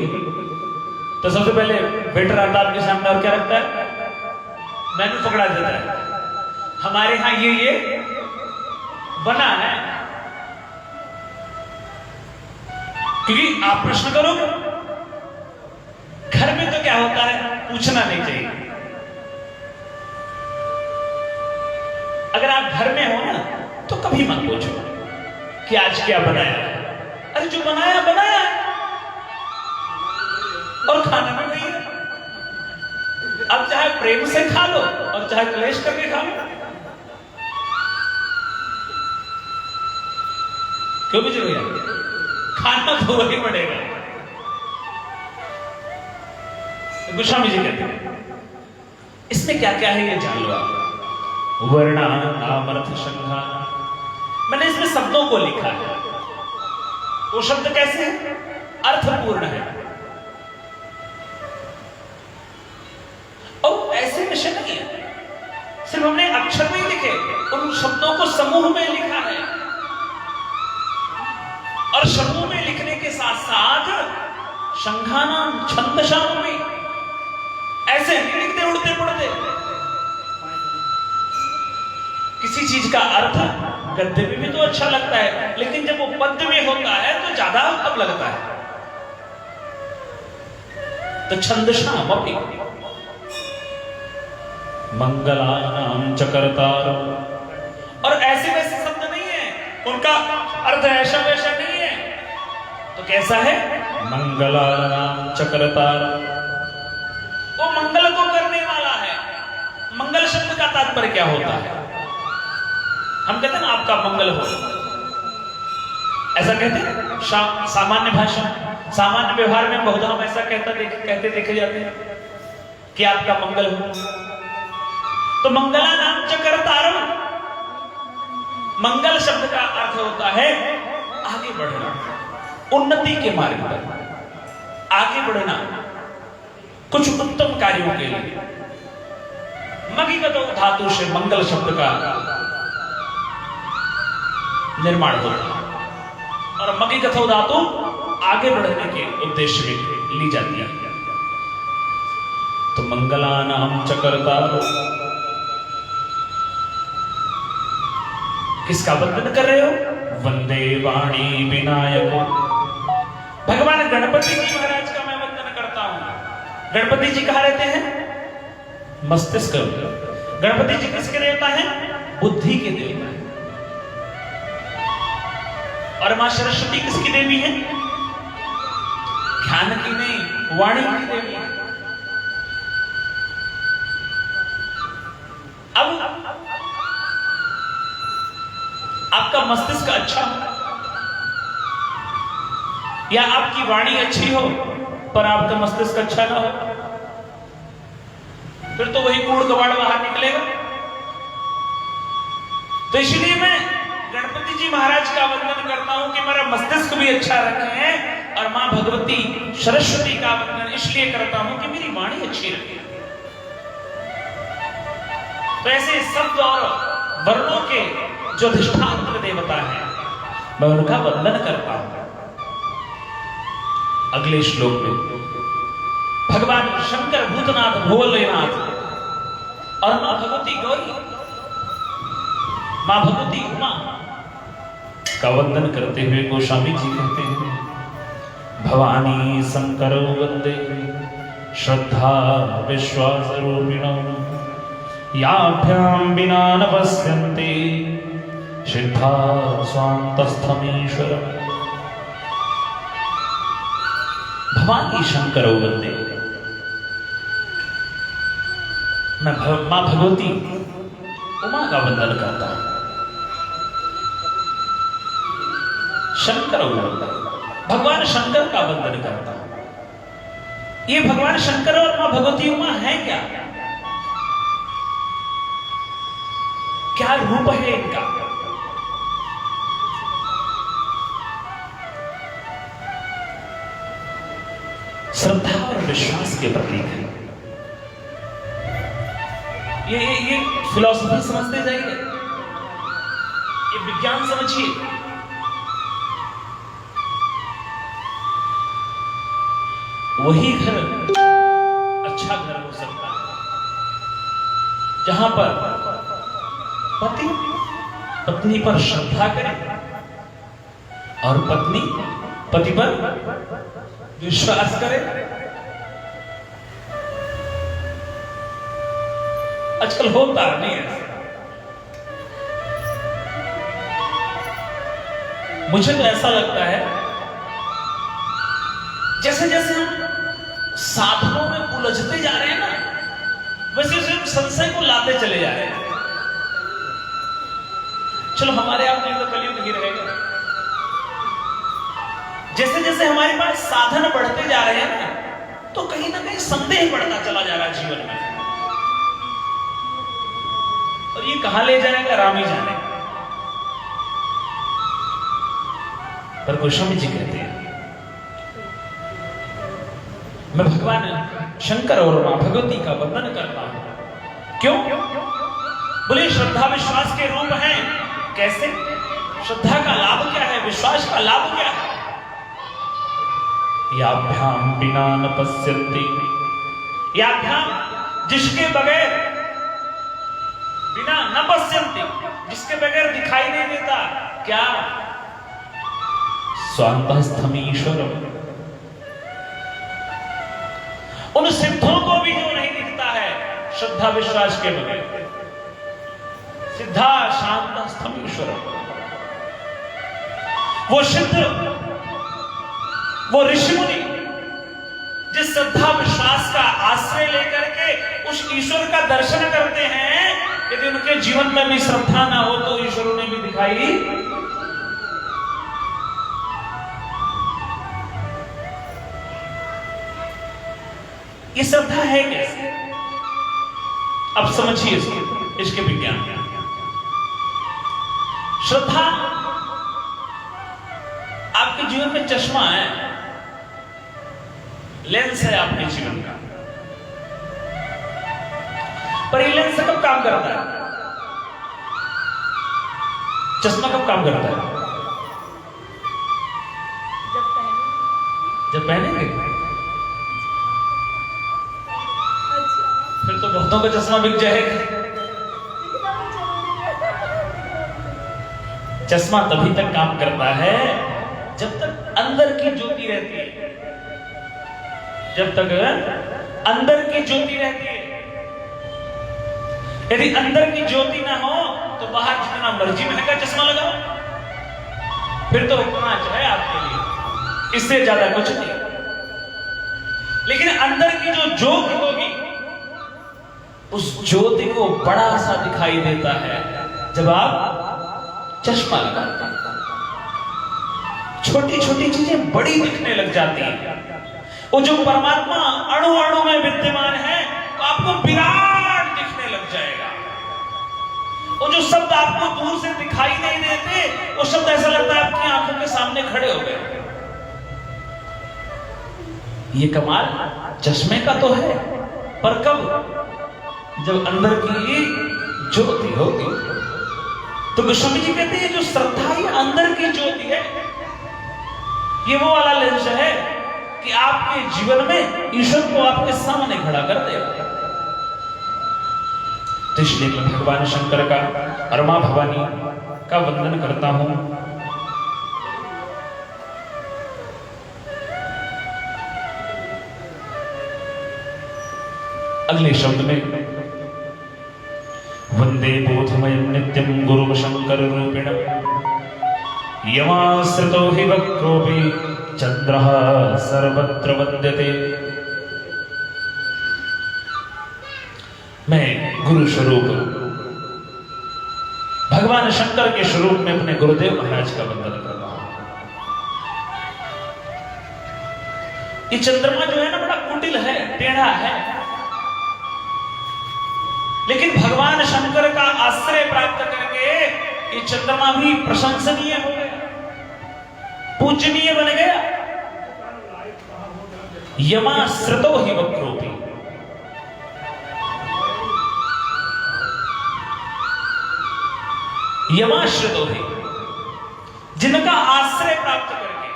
तो सबसे पहले वेटर आता है आपके सामने और क्या रखता है? मेनू पकड़ा देता है। हमारे यहां ये बना है, क्योंकि आप प्रश्न करोगे। घर में तो क्या होता है, पूछना नहीं चाहिए। अगर आप घर में हो ना तो कभी मत पूछो कि आज क्या बनाया। अरे जो बनाया बनाया, और खाना भी वही है। अब चाहे प्रेम से खा लो और चाहे क्लेश करके खा लो, क्यों भी जरूरी है, खाना तो वही पड़ेगा। गोस्वामी जी कहते हैं इसमें क्या क्या है ये जान लो आप। वर्णा नाम अर्थ संघा, मैंने इसमें शब्दों को लिखा है। वो शब्द कैसे है? अर्थपूर्ण है। और ऐसे विषय नहीं है सिर्फ हमने अक्षर नहीं लिखे, उन शब्दों को समूह में लिखा है। और समूह में लिखने के साथ साथ संघानाम छंदसाम में ऐसे नहीं लिखते उड़ते पड़ते। किसी चीज का अर्थ गद्य में भी तो अच्छा लगता है, लेकिन जब वो पद्य में होता है तो ज्यादा कब लगता है। तो छंदसाम अपि मंगलानाम च कर्तारो, और ऐसे वैसे शब्द नहीं है, उनका अर्थ ऐसा वैसा नहीं है। तो कैसा है? मंगलानाम च कर्तारो, वो मंगल को करने वाला है। मंगल शब्द का तात्पर्य क्या होता है? हम कहते हैं ना आपका मंगल हो, ऐसा कहते हैं सामान्य भाषा, सामान्य व्यवहार में बहुत हम ऐसा कहते देखे जाते हैं कि आपका मंगल हो। तो मंगला नाम च कर्तारो, मंगल शब्द का अर्थ होता है आगे बढ़ना, उन्नति के मार्ग पर आगे बढ़ना, कुछ उत्तम कार्यों के लिए। मगिगतो धातु से मंगल शब्द का निर्माण होता है, और मगिगतो धातु आगे बढ़ने के उद्देश्य में ली जाती है। तो मंगलानाम च कर्तारो, किसका वंदन कर रहे हो? वंदे वाणी विनायको, भगवान गणपति जी महाराज का मैं वंदन करता हूं। गणपति जी कहाँ रहते हैं? मस्तिष्क। गणपति जी किसके देवता हैं? बुद्धि के देवता हैं। और मां सरस्वती किसकी देवी है? ज्ञान की नहीं, वाणी की देवी है। अब आपका मस्तिष्क अच्छा हो या आपकी वाणी अच्छी हो पर आपका मस्तिष्क अच्छा ना हो, फिर तो वही कूड़ कबाड़ बाहर निकलेगा। तो इसलिए मैं गणपति जी महाराज का वंदन करता हूं कि मेरा मस्तिष्क भी अच्छा रखे, और मां भगवती सरस्वती का वंदन इसलिए करता हूं कि मेरी वाणी अच्छी रहे। तो ऐसे शब्द और वर्णों के जो अधिष्ठान देवता है मैं उनका वंदन करता हूं। अगले श्लोक में भगवान शंकर भूतनाथ भोलेनाथ और मां भगवती गौरी, मां भगवती उमा का वंदन करते हुए गोस्वामी जी कहते हैं भवानी शंकर वंदे श्रद्धा विश्वास रूपिणो याभ्याम विना न पश्यन्ति सिद्धा स्वान्तस्थमीश्वर। भवानी शंकर वंदे, मैं मां भगवती उमा का वंदन करता हूं। शंकर वंदन, भगवान शंकर का वंदन करता हूं। ये भगवान शंकर और मां भगवती उमा है क्या? क्या रूप है इनका? श्रद्धा और विश्वास के प्रतीक है। ये फिलॉसफी समझते जाइए, ये विज्ञान समझिए। वही घर अच्छा घर हो सकता है जहां पर पति पत्नी पर श्रद्धा करे और पत्नी पति पर विश्वास करे। आजकल होता नहीं है। मुझे तो ऐसा लगता है जैसे जैसे हम उलझते जा रहे हैं ना, वैसे सिर्फ संशय को लाते चले जा रहे हैं। चलो हमारे आप में तो कलयुग ही रहेगा। जैसे जैसे हमारे पास साधन बढ़ते जा रहे हैं ना, तो कहीं ना कहीं संदेह बढ़ता चला जा रहा है जीवन में, और ये कहां ले जाएगा राम ही जाने। पर गोस्वामी जी कहते हैं, मैं भगवान शंकर और मां भगवती का वंदन करता हूं। क्यों? बोले श्रद्धा विश्वास के रूप हैं। कैसे? श्रद्धा का लाभ क्या है, विश्वास का लाभ क्या है? याभ्याम बिना न पश्यन्ति, याभ्याम जिसके बगैर, बिना न पश्यन्ति जिसके बगैर दिखाई नहीं देता, क्या? स्वांतस्थम ईश्वरम, उन सिद्धों को भी जो नहीं दिखता है श्रद्धा विश्वास के बगैर। सिद्धा शांतस्थम ईश्वरम, वो सिद्ध, वो ऋषि मुनि जिस श्रद्धा विश्वास का आश्रय लेकर के उस ईश्वर का दर्शन करते हैं, यदि उनके जीवन में भी श्रद्धा ना हो तो ईश्वर उन्हें भी दिखाई। ये श्रद्धा है कैसे? अब समझिए इसके विज्ञान। श्रद्धा आपके जीवन में चश्मा है, लेंस है आपके जीवन का, पर ये लेंस कब काम करता है? चश्मा कब काम करता है? जब पहनेंगे। फिर तो बहुतों का चश्मा बिक जाएगा। चश्मा तभी तक काम करता है जब तक अंदर की ज्योति रहती है, जब तक अंदर की ज्योति रहती है। यदि अंदर की ज्योति ना हो तो बाहर जितना मर्जी महंगा चश्मा लगाओ, फिर तो कांच है आपके लिए, इससे ज्यादा कुछ नहीं। लेकिन अंदर की जो ज्योति होगी, उस ज्योति को बड़ा सा दिखाई देता है जब आप चश्मा लगाते हैं। छोटी छोटी चीजें बड़ी दिखने लग जाती हैं। वो जो परमात्मा अणु अणु में विद्यमान है, तो आपको विराट दिखने लग जाएगा। वो जो शब्द आपको दूर से दिखाई नहीं देते, वो शब्द ऐसा लगता है आपकी आंखों के सामने खड़े हो गए। ये कमाल चश्मे का तो है, पर कब? जब अंदर की ज्योति होगी। तो गोस्वामी जी कहते हैं जो श्रद्धा ये अंदर की ज्योति है, ये वो वाला लेंस है कि आपके जीवन में ईश्वर को आपके सामने खड़ा कर देगा। तो इसलिए मैं भगवान शंकर का और मां भवानी का वंदन करता हूं। अगले शब्द में वंदे बोधमयं नित्यं गुरुं शंकर रूपिणं यमाश्रितो हि वक्रोऽपि चंद्रः सर्वत्र वंद्यते। मैं गुरु स्वरूप भगवान शंकर के स्वरूप में अपने गुरुदेव महाराज का वंदन कर रहा हूं। ये चंद्रमा जो है ना, बड़ा कुटिल है, टेढ़ा है, लेकिन भगवान शंकर का आश्रय प्राप्त करके ये चंद्रमा भी प्रशंसनीय हो गया, पूजनीय बन गया। यमाश्रितो हि वक्रोऽपि, यमाश्रितो हि, जिनका आश्रय प्राप्त करके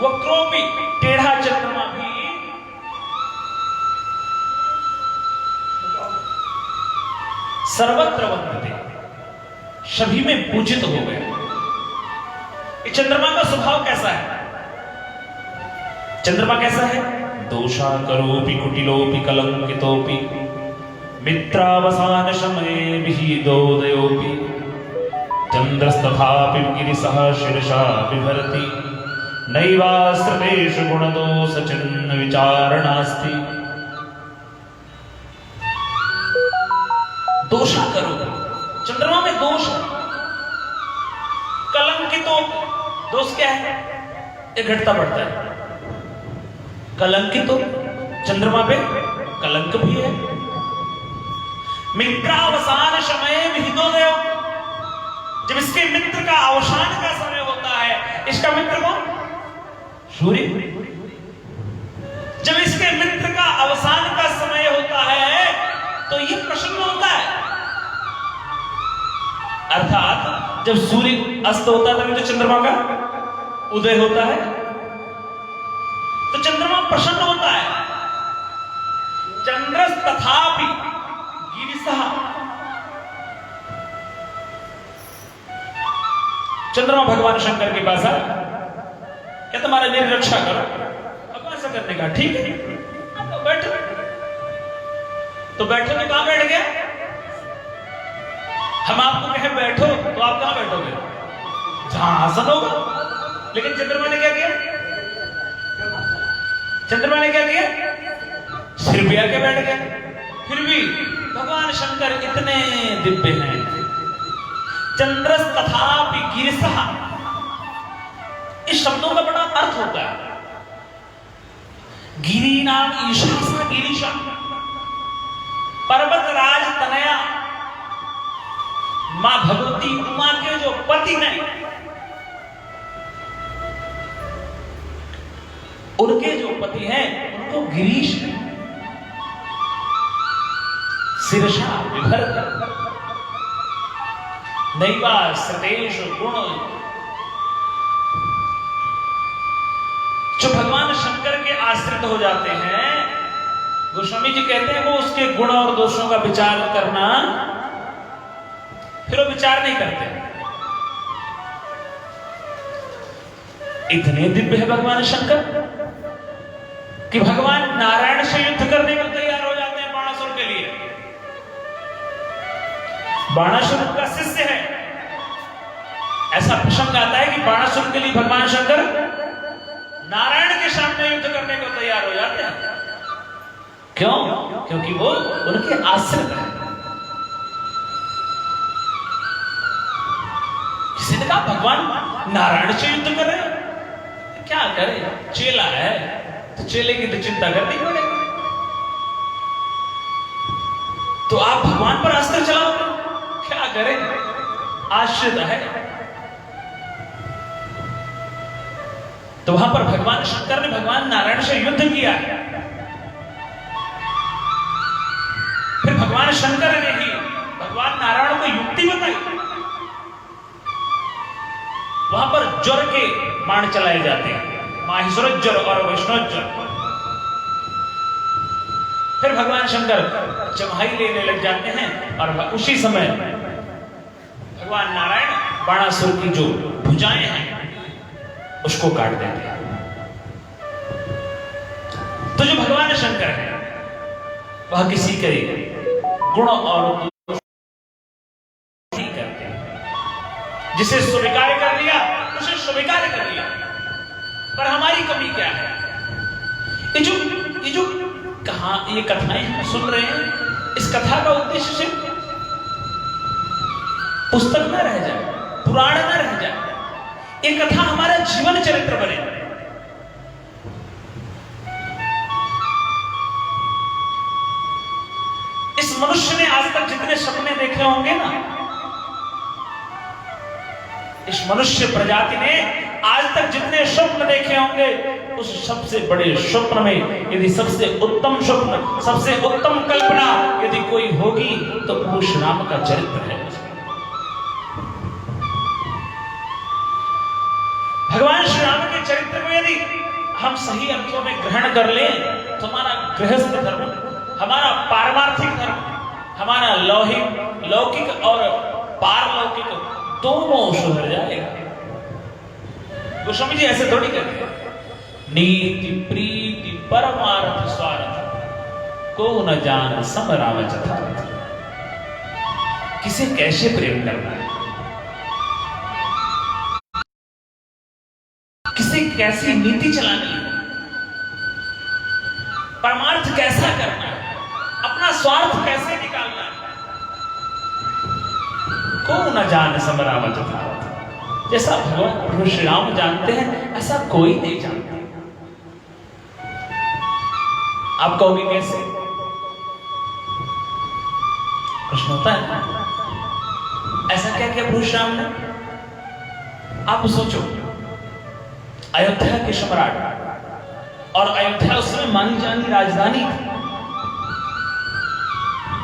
वक्रोऽपि, टेढ़ा चंद्रमा भी सर्वत्र वंदते, सभी में पूजित हो गए। ये चंद्रमा का स्वभाव कैसा है? चंद्रमा कैसा है? दोषाकरोऽपि कुटिलोऽपि कलंकितोऽपि मित्रावसान समये विहिदोदयोऽपि चंद्रस्तथापि गिरिसः शीर्षा बिभरति नैवाश्रितेषु गुणदोष चिन्ह विचारणास्ति दोषा करो। चंद्रमा में दोष है, कलंकित तो दोष क्या है? ये घटता बढ़ता है। कलंकित तो चंद्रमा पे कलंक भी है। मित्रावसान समय विहितो देव, जब इसके मित्र का अवसान का समय होता है, इसका मित्र कौन? सूर्य। जब इसके मित्र का अवसान का समय होता है तो ये प्रसन्न होता है, अर्थात जब सूर्य अस्त होता है तभी तो चंद्रमा का उदय होता है, तो चंद्रमा प्रसन्न होता है। चंद्रस तथापि गिरिशः, चंद्रमा भगवान शंकर के पास आया, क्या तुम्हारा मेरी रक्षा करो? भगवान शंकर ने कहा ठीक है, तो बैठो। तो बैठो तो कहां बैठ गया? हम आपको कहे बैठो तो आप कहां बैठोगे? जहां आसन होगा। लेकिन चंद्रमा ने क्या किया? चंद्रमा ने क्या किया? सिर पे आके बैठ गया। फिर भी भगवान शंकर इतने दिव्य हैं। चंद्रस तथापि गिरिशः, इस शब्दों का बड़ा अर्थ होता है। गिरी नाम ईशासा गिरीशा, पर्वत राज तनया, मां भगवती उमा के जो पति हैं, उनके जो पति हैं उनको गिरीश है। शिरसा विभर्त नैवा सतेश गुण, जो भगवान शंकर के आश्रित हो जाते हैं, गोस्वामी जी कहते हैं वो उसके गुण और दोषों का विचार करना, फिर वो विचार नहीं करते। इतने दिव्य है भगवान शंकर कि भगवान नारायण से युद्ध करने को तैयार हो जाते हैं बाणासुर के लिए। बाणासुर का शिष्य है। ऐसा प्रसंग आता है कि बाणासुर के लिए भगवान शंकर नारायण के सामने युद्ध करने को तैयार हो जाते हैं। क्यों? क्योंकि वो उनके आश्रित है। किसी ने कहा भगवान नारायण से युद्ध कर रहे हैं, क्या करे? चेला है तो चेले की तो चिंता करनी पड़ेगी। तो आप भगवान पर अस्त्र चलाओ, क्या करें? आश्रित है। तो वहां पर भगवान शंकर ने भगवान नारायण से युद्ध किया। फिर भगवान शंकर ने ही भगवान नारायण को युक्ति बताई। वहां पर ज्वर के बाण चलाए जाते हैं, माहेश्वर ज्वर और वैष्णव ज्वर। फिर भगवान शंकर चमहाई लेने लग जाते हैं और उसी समय भगवान नारायण बाणासुर की जो भुजाएं हैं उसको काट देते हैं। तो जो भगवान शंकर है वह किसी के गुण और दोष नहीं करते। जिसे स्वीकार कर लिया उसे स्वीकार कर लिया। पर हमारी कमी क्या है? ये जो ये कथाएं हम सुन रहे हैं, इस कथा का उद्देश्य सिर्फ पुस्तक न रह जाए, पुराण न रह जाए, ये कथा हमारा जीवन चरित्र बने। इस मनुष्य ने आज तक जितने सपने देखे होंगे ना, इस मनुष्य प्रजाति ने आज तक जितने स्वप्न देखे होंगे, उस सबसे बड़े स्वप्न में यदि सबसे उत्तम स्वप्न, सबसे उत्तम कल्पना यदि कोई होगी तो प्रभु श्री राम का चरित्र है। भगवान श्री राम के चरित्र को यदि हम सही अर्थों में ग्रहण कर लें तो हमारा गृहस्थ धर्म, हमारा पारमार्थिक धर्म, हमारा लौकिक और पारलौकिक दोनों सुधर जाएगा। गोस्वामी जी ऐसे थोड़ी कहते हैं, नीति प्रीति परमार्थ स्वार्थ को न जान सम राम यथार्थ। किसे कैसे प्रेम करना है, किसे कैसी नीति चलानी है, परमार्थ कैसा करना है, अपना स्वार्थ कैसे निकालना है, को न जान समरावत था। जैसा भगवान प्रभु श्री राम जानते हैं ऐसा कोई नहीं जानता। आप कहोगे कैसे? प्रश्न होता है ना, ऐसा क्या किया प्रभु श्री राम ने? आप सोचो, अयोध्या के सम्राट, और अयोध्या उस समय मानी जानी राजधानी थी।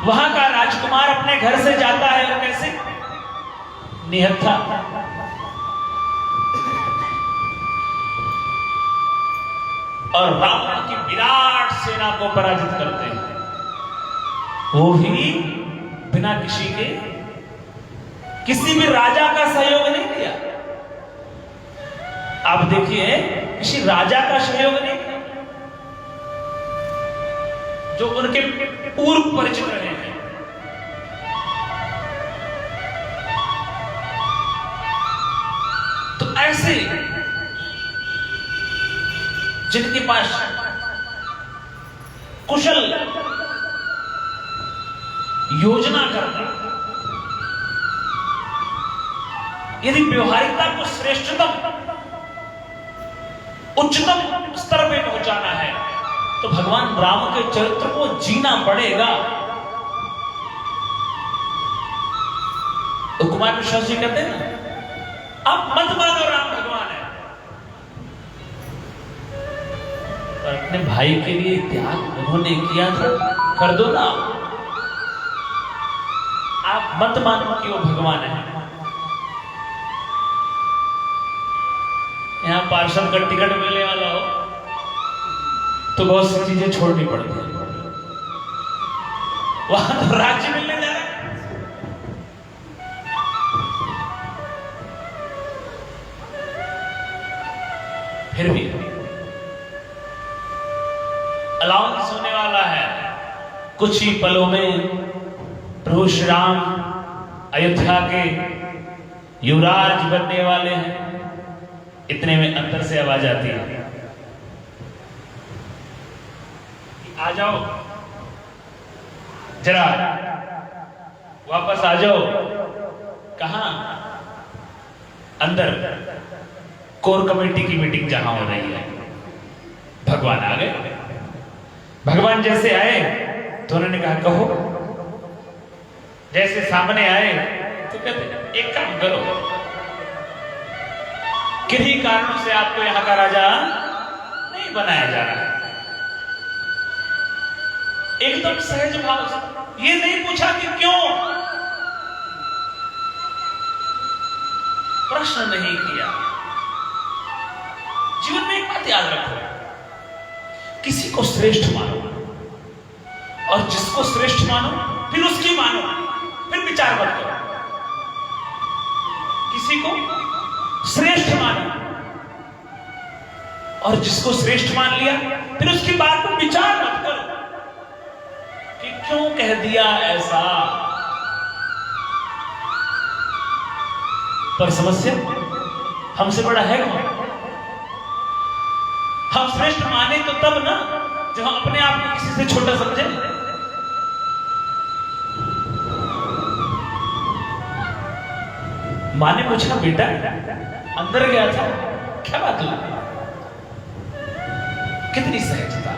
वहां का राजकुमार अपने घर से जाता है और कैसे? निहत्था। और रावण की विराट सेना को पराजित करते हैं, वो भी बिना किसी भी राजा का सहयोग नहीं किया। आप देखिए, किसी राजा का सहयोग नहीं किया, जो उनके पूर्व परिचित रहे हैं। तो ऐसे जिनके पास कुशल योजना करना, यदि व्यवहारिकता को श्रेष्ठतम उच्चतम स्तर पे पहुंचाना है तो भगवान राम के चरित्र को जीना पड़ेगा। तो कुमार विश्वास जी कहते हैं ना, आप मत मानो राम भगवान है, पर अपने भाई के लिए त्याग उन्होंने किया था, कर दो ना। आप मत मानो कि वो भगवान है। यहाँ पार्षद का टिकट मिलने वाला हो तो बहुत सी चीजें छोड़नी पड़ती है, वहां तो राज्य मिलने जा रहा है। फिर भी अलाउंस होने वाला है। कुछ ही पलों में प्रभु श्री राम अयोध्या के युवराज बनने वाले हैं। इतने में अंदर से आवाज आती है, आ जाओ जरा, वापस आ जाओ। कहां? अंदर कोर कमेटी की मीटिंग जहां हो रही है। भगवान आ गए। भगवान जैसे आए तो उन्होंने कहा कहो। जैसे सामने आए तो कहते एक काम करो, किन्हीं कारणों से आपको यहां का राजा नहीं बनाया जा रहा है। एकदम सहज भाव से, ये नहीं पूछा कि क्यों, प्रश्न नहीं किया। जीवन में एक बात याद रखो, किसी को श्रेष्ठ मानो और जिसको श्रेष्ठ मानो फिर उसकी मानो, फिर विचार मत करो। किसी को श्रेष्ठ मानो और जिसको श्रेष्ठ मान लिया फिर उसकी बात पर विचार मत करो कि क्यों कह दिया ऐसा। पर समस्या हमसे बड़ा है कौन? हम श्रेष्ठ माने तो तब ना जब हम अपने आप को किसी से छोटा समझे। मां ने पूछा, बेटा अंदर गया था, क्या बात हुई? कितनी सहजता।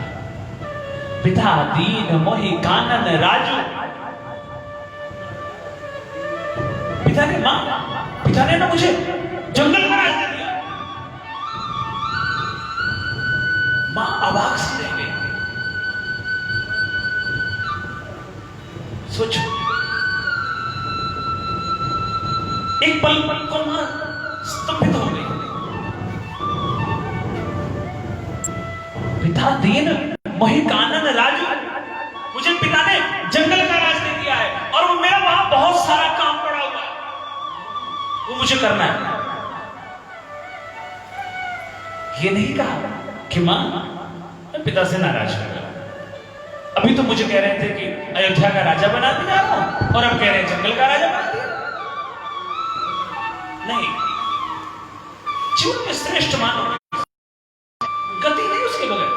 पिता दीन मोहि कानन राजू। पिता ने ना मुझे जंगल में राज दे दिया। मां अवाक सी रह गई। सोचो, एक पल को मां स्तंभित हो गई। पिता दीन मोहि कानन राजू, मुझे पिता ने जंगल का राज दे दिया है और वो मेरा वहां बहुत सारा काम पड़ा हुआ है, वो मुझे करना है। ये नहीं कहा कि मां मैं पिता से नाराज हो गया। अभी तो मुझे कह रहे थे कि अयोध्या का राजा बना दिया और अब कह रहे हैं जंगल का राजा बना दिया। नहीं, जीवन में श्रेष्ठ मानो, गति नहीं उसके बगैर।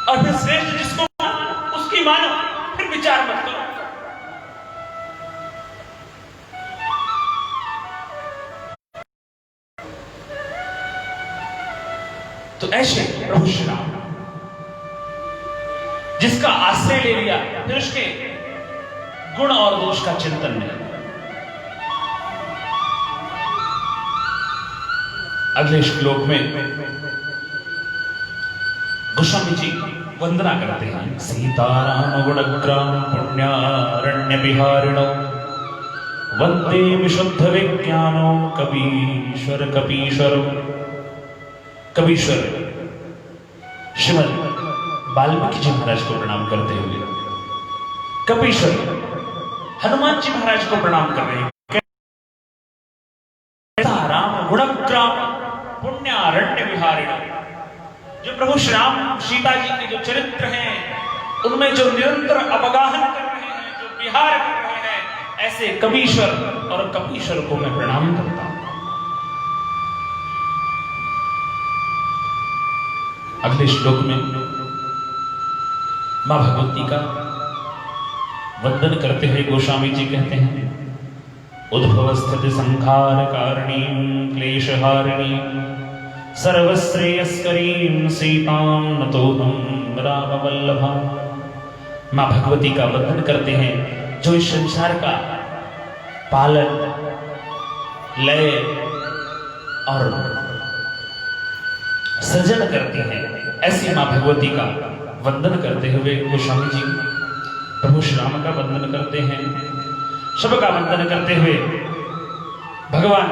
और फिर श्रेष्ठ जिसको उसकी मानो, फिर विचार मत करो। तो ऐसे प्रभु श्री राम जिसका आश्रय ले लिया, फिर उसके गुण और दोष का चिंतन नहीं। अगले श्लोक में गोस्वामी जी वंदना करते हैं। सीताराम गुणग्राम पुण्यारण्य विहारिणो वंदे विशुद्ध विज्ञानो कबीश्वर कपीश्वरो। कबीश्वर श्रीमद वाल्मीकि जी महाराज को प्रणाम करते हुए कपीश्वर हनुमान जी महाराज को प्रणाम कर रहे हैं। राम गुणग्राम पुण्यारण्य विहारिणो, जो प्रभु श्री राम सीता जी के जो चरित्र हैं उनमें जो निरंतर अवगाहन कर रहे हैं, जो विहार कर रहे हैं, ऐसे कबीश्वर और कपीश्वर को मैं प्रणाम करता हूं। अगले श्लोक में मां भगवती का वंदन करते हुए गोस्वामी जी कहते हैं। उद्भव स्थिति संहार कारिणीं क्लेशहारिणीं सर्वश्रेयस्करीं सीतां नतोऽहं राम वल्लभा। मां भगवती का वंदन करते हैं जो इस संसार का पालन, लय और सृजन करती हैं। ऐसी मां भगवती का वंदन करते हुए गोस्वामी जी प्रभु श्री राम का वंदन करते हैं। सबका वंदन करते हुए भगवान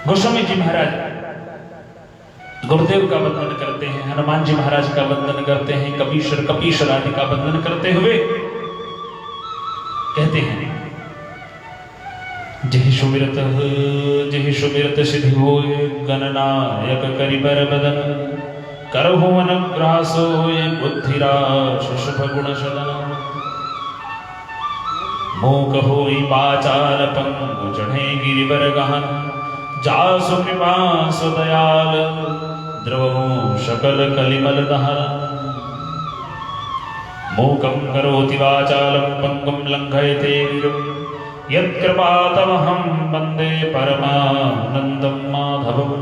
गोस्वामी जी महाराज गुरुदेव का वंदन करते हैं, हनुमान जी महाराज का वंदन करते हैं, कपीश्वर कपीश्वर आदि का वंदन करते हुए कहते हैं। जहि सुमिरत सिद्धि होय गणनायक करिबर बदन करहु अनुग्रह सोय बुद्धिराश शुभ गुण सदन। मूक होई पाचार पंगु चढ़े गिरिवर गहन जासु कृपा सुदयाल द्रवमु सकल कलिमल दहन। मूकं करोति वाचालं पंगुं लंघयते गिरिं यत्कृपातमहं वन्दे परमानन्दं माधवम्।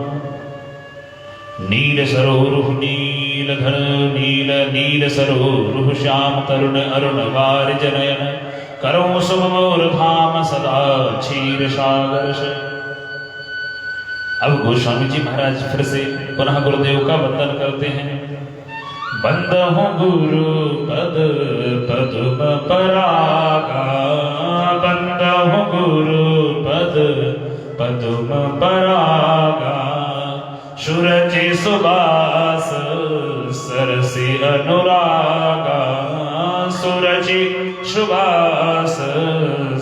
नील सरोरुह नीलधर नील नील सरोरुह श्याम तरुण अरुण वारिज नयन करो शुभ मोर धाम सदा क्षीर सागर से। अब गोस्वामी जी महाराज फिर से पुनः गुरुदेव का वंदन करते हैं। बंदहु गुरु पद पदुम परागा बंदहु गुरु पद पदुम परागा सुरचि सुबास सरसी अनुरागा सुरचि सुबास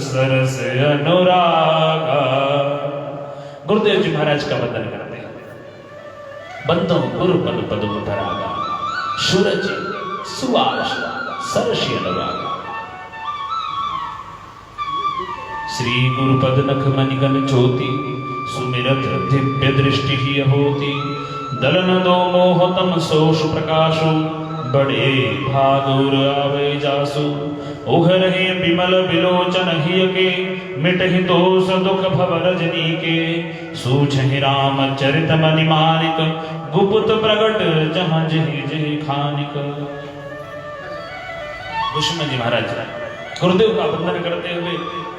सरस अनुरागा। गुरुदेव जी महाराज का वंदन करते हैं। बंदो गुरु पद पदुम परागा सुरचि सुबास सरसी अनुरागा। श्री गुरुपद नख मणिगन ज्योति सुमिरत दिव्य दृष्टि ही होती दलन दो मोहतम सोष प्रकाशु बड़े भादुर आवे जासु। उघर हे विमल विलोचन हिय के मिटहि दोष दुख भव रजनी के सूझहि राम चरित मनि मानिक गुप्त प्रगट जहाँ जहि जहि खानिक। गोस्वामी जी महाराज गुरुदेव का वंदन करते हुए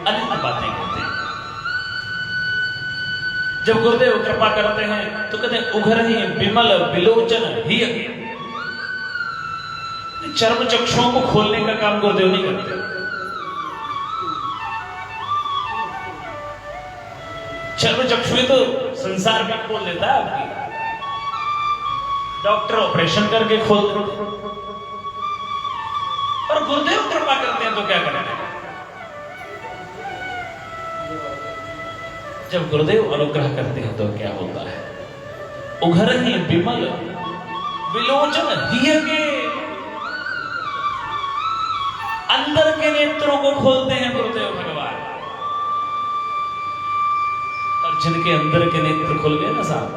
अनेक बातें कहते हैं। जब गुरुदेव कृपा करते हैं तो कहते हैं उघर ही विमल विलोचन ही। चर्म चक्षुओं को खोलने का काम गुरुदेव नहीं करते। चर्म चक्षु तो संसार में खोल देता है आपकी, डॉक्टर ऑपरेशन करके खोल देते। और गुरुदेव कृपा करते हैं तो क्या करें। जब गुरुदेव अनुग्रह करते हैं तो क्या होता है। उघर ही विमल विलोचन हिय के अंदर के नेत्रों को खोलते हैं गुरुदेव भगवान। और जिनके अंदर के नेत्र खुल गए ना साहब,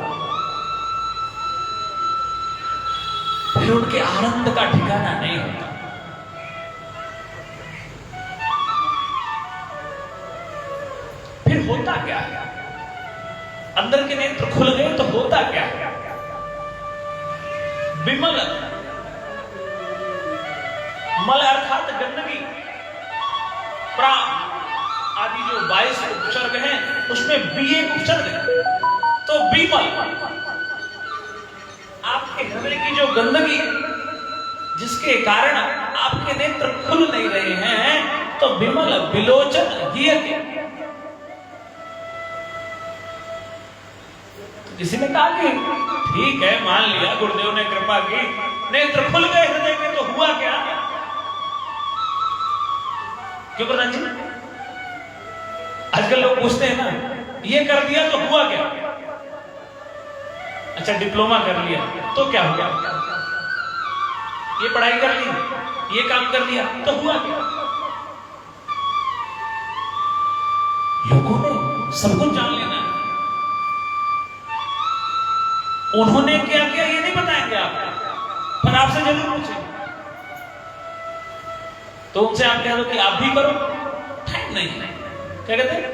फिर उनके आनंद का ठिकाना नहीं होता। फिर होता क्या है। अंदर के नेत्र खुल गए तो होता क्या है? विमल, मल अर्थात गंदगी, प्राण आदि जो 22 उपसर्ग हैं उसमें बी एक उपसर्ग है, तो विमल आपके हृदय की जो गंदगी जिसके कारण आपके नेत्र खुल नहीं रहे हैं, तो विमल विलोचन हिय के। तो किसी ने कहा कि ठीक है, मान लिया गुरुदेव ने कृपा की, नेत्र खुल गए हृदय में, तो हुआ क्या? क्यों प्रधान जी? आजकल लोग पूछते हैं ना, ये कर दिया तो हुआ क्या? अच्छा, डिप्लोमा कर लिया तो क्या हुआ? ये पढ़ाई कर ली, ये काम कर लिया तो हुआ क्या? लोगों ने सब कुछ जान लेना है, उन्होंने क्या किया ये नहीं बताएंगे आपको, पर आपसे जरूर पूछेंगे। तो उनसे आप कह दो कि आप भी करो, टाइम नहीं है। क्या कहते हैं?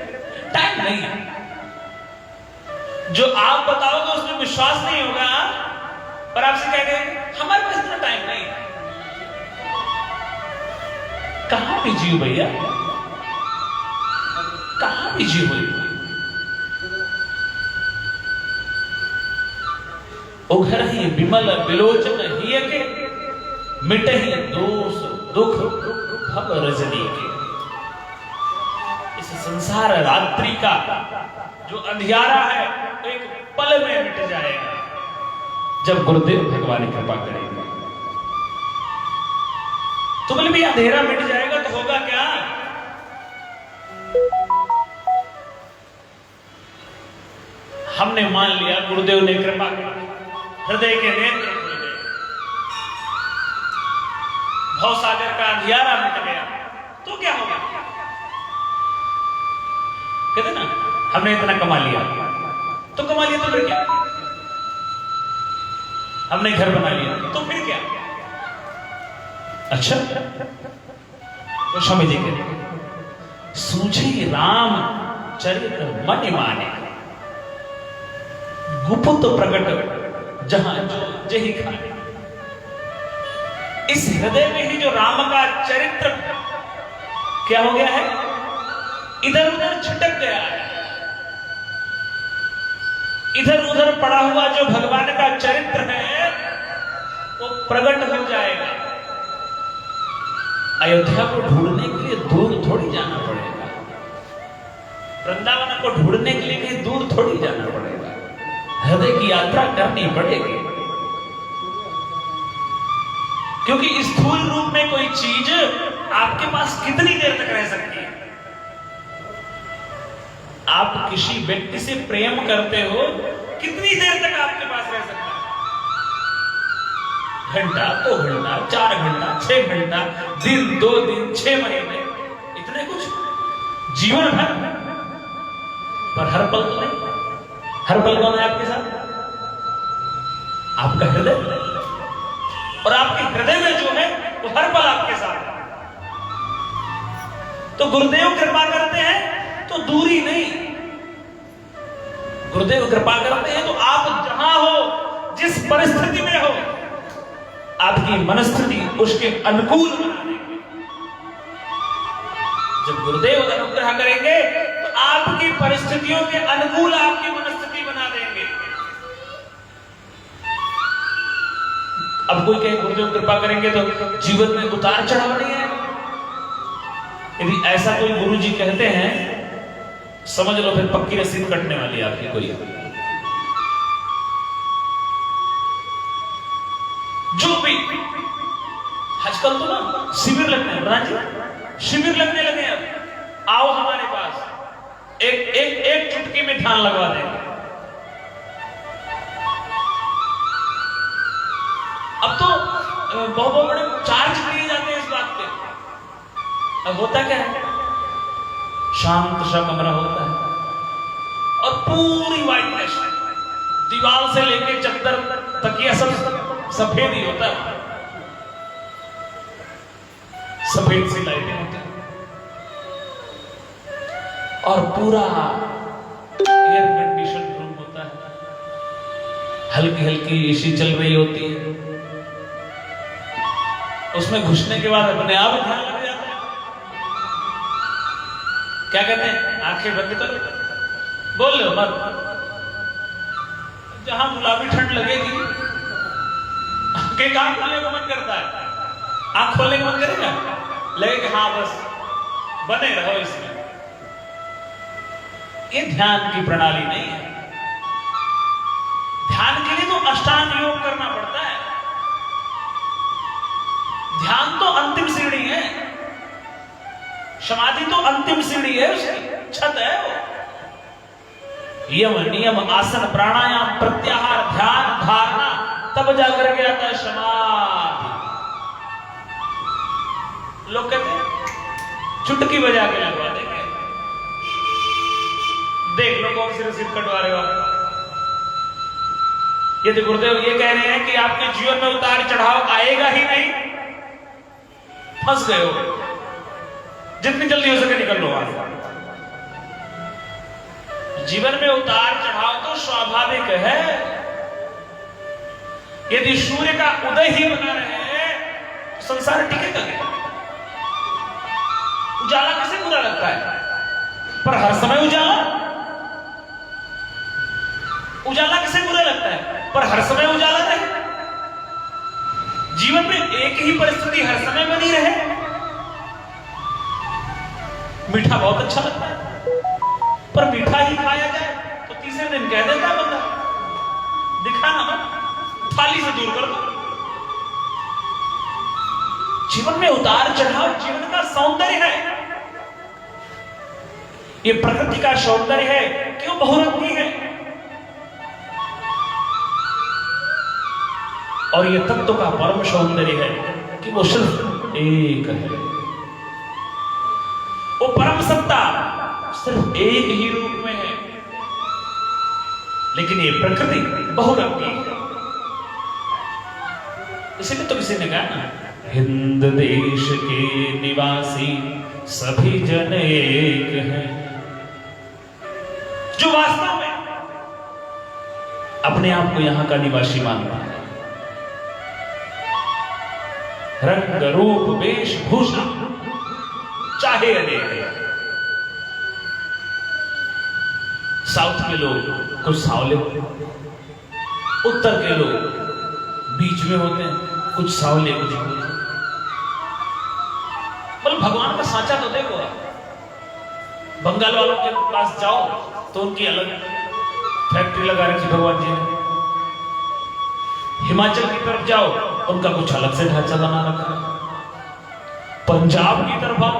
टाइम नहीं है। जो आप बताओगे उसमें विश्वास नहीं होगा, पर आपसे कह देंगे हमारे पास इतना टाइम नहीं है। कहां बिजी हो भैया, कहां बिजी हुई? उघर ही विमल विलोचन हिय के, मिट ही दोष दुख भव रजनी के। इस संसार रात्रि का जो अंधियारा है तो एक पल में मिट जाएगा जब गुरुदेव भगवान कृपा करेंगे। तो बोले भी अंधेरा मिट जाएगा तो होगा क्या? हमने मान लिया गुरुदेव ने कृपा की, हृदय के नेत्र खुल गए, भवसागर का अंधियारा मिट गया, तो क्या होगा? कहते ना, हमने इतना कमा लिया तो कमा लिया, तो फिर क्या? हमने घर बना लिया तो फिर क्या? अच्छा, तो स्वामी जी कहते सूझे राम चरित्र मन माने, गुप्त प्रकट जहां जो जही खाने। इस हृदय में ही जो राम का चरित्र क्या हो गया है, इधर उधर छिटक गया है, इधर उधर पड़ा हुआ जो भगवान का चरित्र है वो प्रकट हो जाएगा। अयोध्या को ढूंढने के लिए दूर थोड़ी जाना पड़ेगा, वृंदावन को ढूंढने के लिए कहीं दूर थोड़ी जाना पड़ेगा, हृदय की यात्रा करनी पड़ेगी। क्योंकि स्थूल रूप में कोई चीज आपके पास कितनी देर तक रह सकती है? आप किसी व्यक्ति से प्रेम करते हो, कितनी देर तक आपके पास रह सकता है? घंटा, 2 घंटा, 4 घंटा, 6 घंटा, दिन, 2 दिन, 6 महीने, इतने कुछ जीवन भर। पर हर पल तो नहीं। हर पल कौन है आपके साथ? आपका हृदय। और आपके हृदय में जो है वो हर पल आपके साथ है। तो गुरुदेव कृपा करते हैं तो दूरी नहीं, गुरुदेव कृपा करते हैं तो आप जहां हो, जिस परिस्थिति में हो, आपकी मनस्थिति उसके अनुकूल बना देंगे। जब गुरुदेव अनुग्रह करेंगे तो आपकी परिस्थितियों के अनुकूल आपकी मनस्थिति बना देंगे। अब कोई कहे गुरुदेव कृपा करेंगे तो जीवन में उतार चढ़ाव नहीं है, यदि ऐसा कोई गुरु जी कहते हैं समझ लो फिर पक्की रसीद कटने वाली है आपकी कोई। जो भी आजकल तो ना शिविर लगने हैं, राजी शिविर लगने लगे हैं। आओ हमारे पास, एक चुटकी में ध्यान लगवा देंगे। अब तो बहुत बड़े चार्ज लिए जाते हैं इस बात पे। अब होता क्या है, शांत सा कमरा होता है और पूरी व्हाइटनेस, दीवार से लेके चद्दर तकिया सब सफेद ही होता है, सफेद सी लाइटें होती है और पूरा एयर कंडीशन रूम हल्की हल्की एसी चल रही होती है, उसमें घुसने के बाद अपने आप ध्यान लग जाता है। क्या कहते हैं, आंखें बंद करो, बोल लो मत, जहां गुलाबी ठंड लगेगी आंखें काम खोलने को मन करता है, आंख खोलने को मन करेगा, लगेगा हाँ बस बने रहो इसमें। ये ध्यान की प्रणाली नहीं है। ध्यान के लिए तो अष्टांग योग करना पड़ता है। ध्यान तो अंतिम सीढ़ी है, समाधि तो अंतिम सीढ़ी है, उसकी छत है वो। यम नियम आसन प्राणायाम प्रत्याहार ध्यान धारणा, तब जाकर के आता है समाधि। लोग कहते हैं चुटकी बजा के लगवा देंगे, देख लो कौन सी रसीद कटवा रहे हो आप। यदि गुरुदेव ये कह रहे हैं कि आपके जीवन में उतार चढ़ाव आएगा ही नहीं, फंस गए हो, जितनी जल्दी हो सके निकल लो वहां से। जीवन में उतार चढ़ाव तो स्वाभाविक है। यदि सूर्य का उदय ही बना रहे तो संसार टिकेगा क्या? उजाला किसे बुरा लगता है? पर हर समय उजाला, उजाला किसे बुरा लगता है? पर हर समय उजाला रहे। जीवन में एक ही परिस्थिति हर समय बनी रहे। मीठा बहुत अच्छा लगता है, पर मीठा ही खाया जाए तो तीसरे दिन कह देता है बंदा, दिखा ना मत, थाली से दूर कर दो। जीवन में उतार चढ़ाव जीवन का सौंदर्य है। ये प्रकृति का सौंदर्य है, क्यों बहुरंगी है। और ये तत्व का परम सौंदर्य है कि वो सिर्फ एक है। वो परम सत्ता सिर्फ एक ही रूप में है। लेकिन ये प्रकृति बहुरंगी है। इसीलिए तो किसी ने कहा ना, हिंद देश के निवासी सभी जन एक हैं। जो वास्तव में अपने आप को यहां का निवासी मानता है, रंग रूप वेशभूषा चाहे अनेक है। साउथ के लोग कुछ सावले, उत्तर के लोग बीच में होते हैं, कुछ सावले कुछ होते हैं। बोल भगवान का सांचा तो देखो आप। बंगाल वालों के पास जाओ तो उनकी अलग फैक्ट्री लगा रखी भगवान जी ने। हिमाचल की तरफ जाओ उनका कुछ अलग से ढांचा बना रखा है। पंजाब की तरफ आओ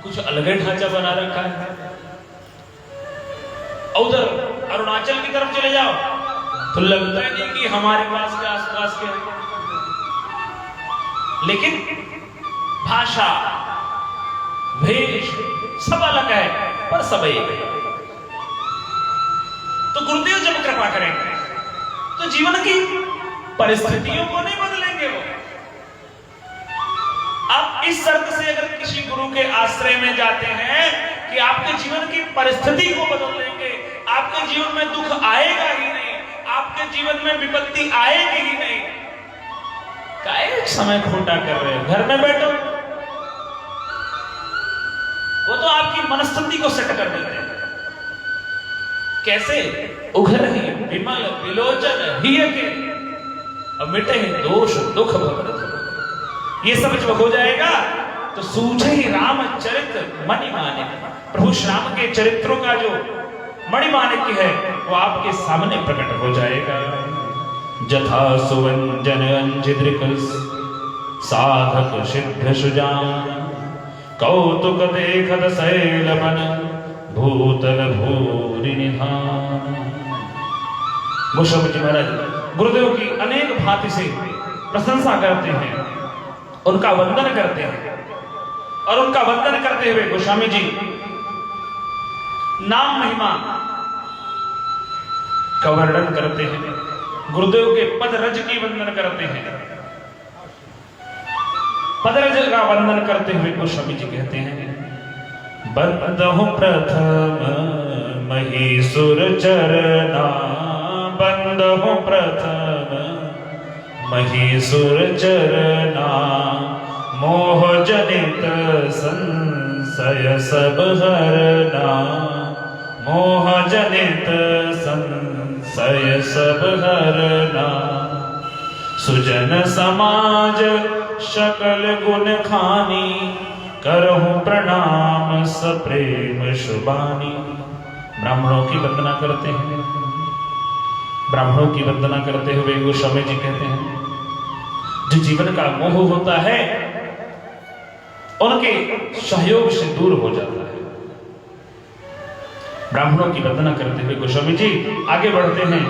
कुछ अलग ही ढांचा बना रखा है। उधर अरुणाचल की तरफ चले जाओ तो लगता ही नहीं कि हमारे पास के आसपास के, लेकिन भाषा भेष सब अलग है पर सब एक है। तो गुरुदेव जब कृपा करेंगे तो जीवन की परिस्थितियों को नहीं बदलेंगे वो। आप इस शर्त से अगर किसी गुरु के आश्रय में जाते हैं कि आपके जीवन की परिस्थिति को बदल देंगे, आपके जीवन में दुख आएगा ही नहीं, आपके जीवन में विपत्ति आएगी ही नहीं, काहे समय खोटा कर रहे हो, घर में बैठो। वो तो आपकी मनस्थिति को सेट कर देते हैं। कैसे? उघर ही विमल विलोचन ही के अब मिटे ही दोष दुख भगत। ये सब जब हो जाएगा तो सूझे ही रामचरित मणिमाणिक। प्रभु श्री राम के चरित्रों का जो मणिमाणिक है वो आपके सामने प्रकट हो जाएगा। जथा सुवंजन अंजिद्रिक साधक सिद्ध सुजान, कौतुक देखत शैलवन भूतल भूरि निधान। गोस्वामी जी महाराज गुरुदेव की अनेक भांति से प्रशंसा करते हैं, उनका वंदन करते हैं। और उनका वंदन करते हुए गोस्वामी जी नाम महिमा का वर्णन करते हैं, गुरुदेव के पद रज की वंदन करते हैं। पद रज का वंदन करते हुए गोस्वामी जी कहते हैं, बंदहु प्रथम महीसुर चरना, बंद बंदहु प्रथम महीसुर चरना, मोह जनित संशय सब हरना, मोह जनित संशय सब हरना। सुजन समाज सकल गुण खानी, करहूं प्रणाम सप्रेम शुभानी। ब्राह्मणों की वंदना करते हैं। ब्राह्मणों की वंदना करते हुए गोस्वामी जी कहते हैं, जो जीवन का मोह होता है उनके सहयोग से दूर हो जाता है। ब्राह्मणों की वंदना करते हुए गोस्वामी जी आगे बढ़ते हैं,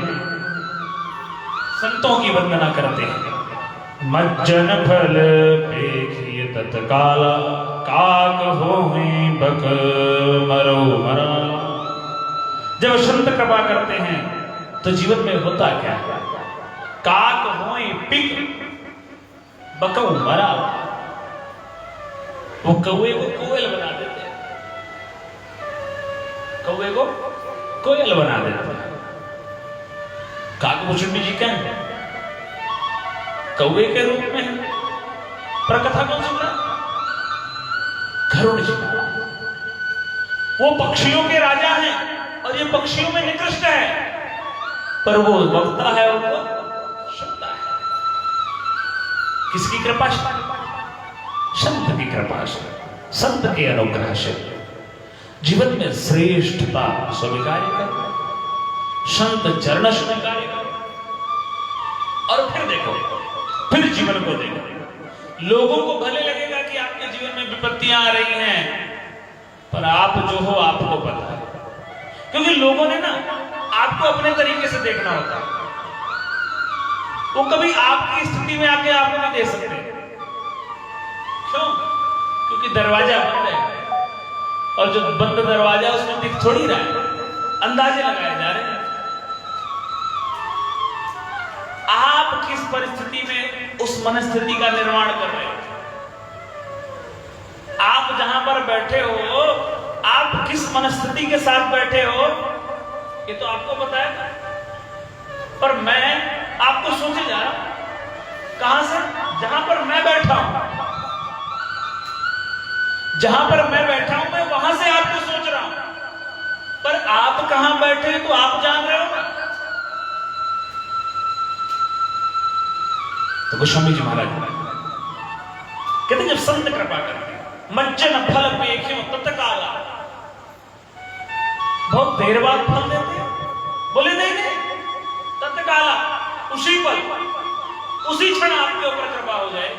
संतों की वंदना करते हैं। मज्जन फल पेखिय तत्काला, काक होए बक मरो मरा। जब संत कृपा करते हैं तो जीवन में होता क्या है? काक होए पिक बकऊ मरा। वो कौए को कोयल बना देते हैं, कौए को कोयल बना देते हैं। काकभूषण जी क्या है? कौए के रूप में है। पर कथा कौन सुन रहा? गरुड़ जी। वो पक्षियों के राजा हैं और ये पक्षियों में निकृष्ट है, पर वो वक्ता है और वो सुनता है। किसकी कृपा से? संत की कृपा से, संत के अनुग्रह से जीवन में श्रेष्ठता स्वीकार कर, संत चरण स्वीकार कर। और फिर देखो, फिर जीवन को देखो। लोगों को भले लगेगा कि आपके जीवन में विपत्तियां आ रही हैं, पर आप जो हो आपको पता है, क्योंकि लोगों ने ना आपको अपने तरीके से देखना होता है। वो कभी आपकी स्थिति में आके आपको नहीं दे सकते। क्यों? क्योंकि दरवाजा बंद है, और जो बंद दरवाजा उसमें दिख थोड़ी रहा है, अंदाजे लगाए जा रहे हैं। आप किस परिस्थिति में उस मनस्थिति का निर्माण कर रहे हो? आप जहां पर बैठे हो, आप किस मनस्थिति के साथ बैठे हो, ये तो आपको पता है। पर मैं आपको सोचे जा रहा हूं, कहां से? जहां पर मैं बैठा हूं, जहां पर मैं बैठा हूं, मैं वहां से आपको सोच रहा हूं। पर आप कहां बैठे तो आप जान रहे हो ना। तो गोस्वामी जी महाराज कहते जब संत कृपा करते हैं, मज्जन फल पेख्यो तत्काला। बहुत देर बाद फल देते हैं, बोले नहीं नहीं, तत्काला, उसी पल, उसी क्षण आपके ऊपर कृपा हो जाए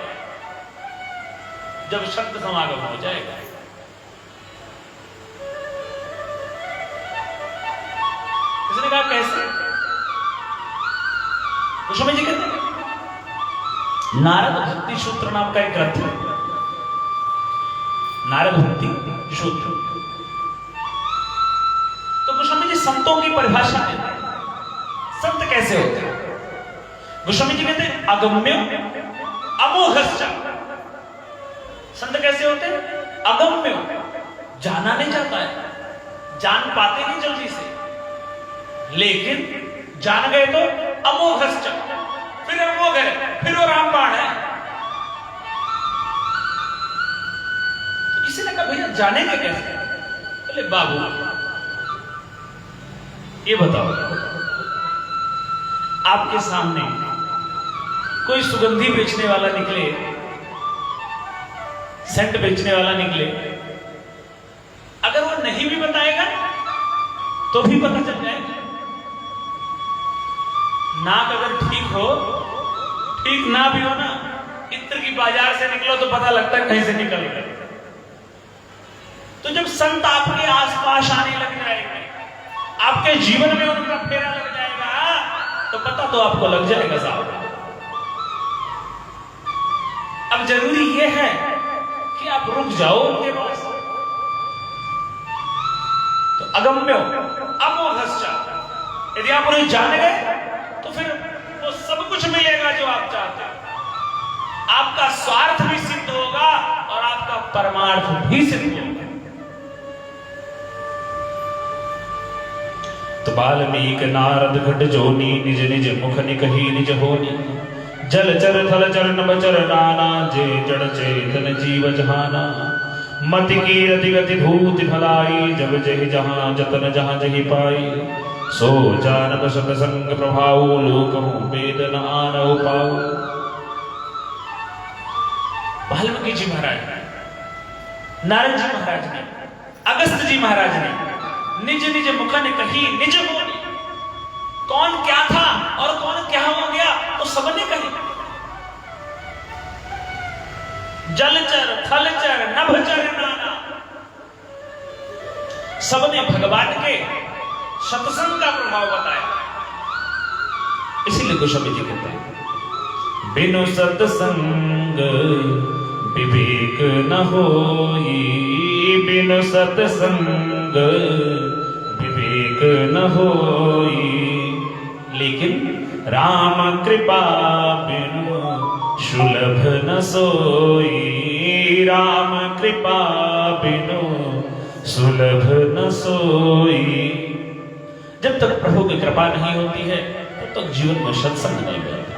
जब संत समागम हो जाएगा। किसने कहा कैसे? गोस्वामी जी कहते हैं, नारद भक्ति सूत्र नाम का एक ग्रंथ है, नारद भक्ति सूत्र। तो गोस्वामी जी संतों की परिभाषा देते हैं, संत कैसे होते हैं? गोस्वामी जी कहते हैं अगम्य अमोघश्च। संत कैसे होते हैं? अगम्य, जाना नहीं जाता है, जान पाते नहीं जल्दी से, लेकिन जान गए तो अमोघश्च, फिर अमोघ है, फिर वो रामबाण है। तो किसी ने कहा भैया जानेंगे कैसे? बोले बाबू ये बताओ, आपके सामने कोई सुगंधी बेचने वाला निकले, सेंट बेचने वाला निकले, अगर वो नहीं भी बताएगा तो भी पता चल जाएगा। नाक अगर ठीक हो, ठीक ना भी हो ना, इत्र की बाजार से निकलो तो पता लगता है कहीं से निकल गए। तो जब संत आपके आसपास आने लग जाएंगे, आपके जीवन में उनका फेरा लग जाएगा, तो पता तो आपको लग जाएगा साहब। अब जरूरी यह है कि आप रुक जाओ उनके पास। तो अगम्यो अमोघश्च, यदि आप उन्हें जान गए तो फिर वो सब कुछ मिलेगा जो आप चाहते हैं। आपका स्वार्थ भी सिद्ध होगा और आपका परमार्थ भी सिद्ध होगा। तो बाल्मीक नारद घट जोनी निज निज मुख निकही निज होनी जल चर थल चर नभ चर नाना जे जड़ चेतन जीव जहाना मति की रति गति भूति भलाई जब जहि जहाँ जतन जहाँ जहि पाई सो जानब सतसंग प्रभाव लोक वेद न आनव पाऊ। वाल्मीकि जी महाराज ने, नारद जी महाराज ने, अगस्त जी महाराज ने निज निज मुख ने कही निज होनी। कौन क्या था और कौन क्या हो गया तो सबने कही। जलचर थलचर नभचर नाना, सबने भगवान के सत्संग का प्रभाव बताया। इसीलिए गोस्वामी जी कहते हैं बिनु सत्संग विवेक न होई, बिनु सत्संग विवेक न होई। लेकिन राम कृपा बिनु सुलभ न सोई, राम कृपा बिनु सुलभ न सोई। जब तक प्रभु की कृपा नहीं होती है तब तक जीवन में सत्संग नहीं मिलता।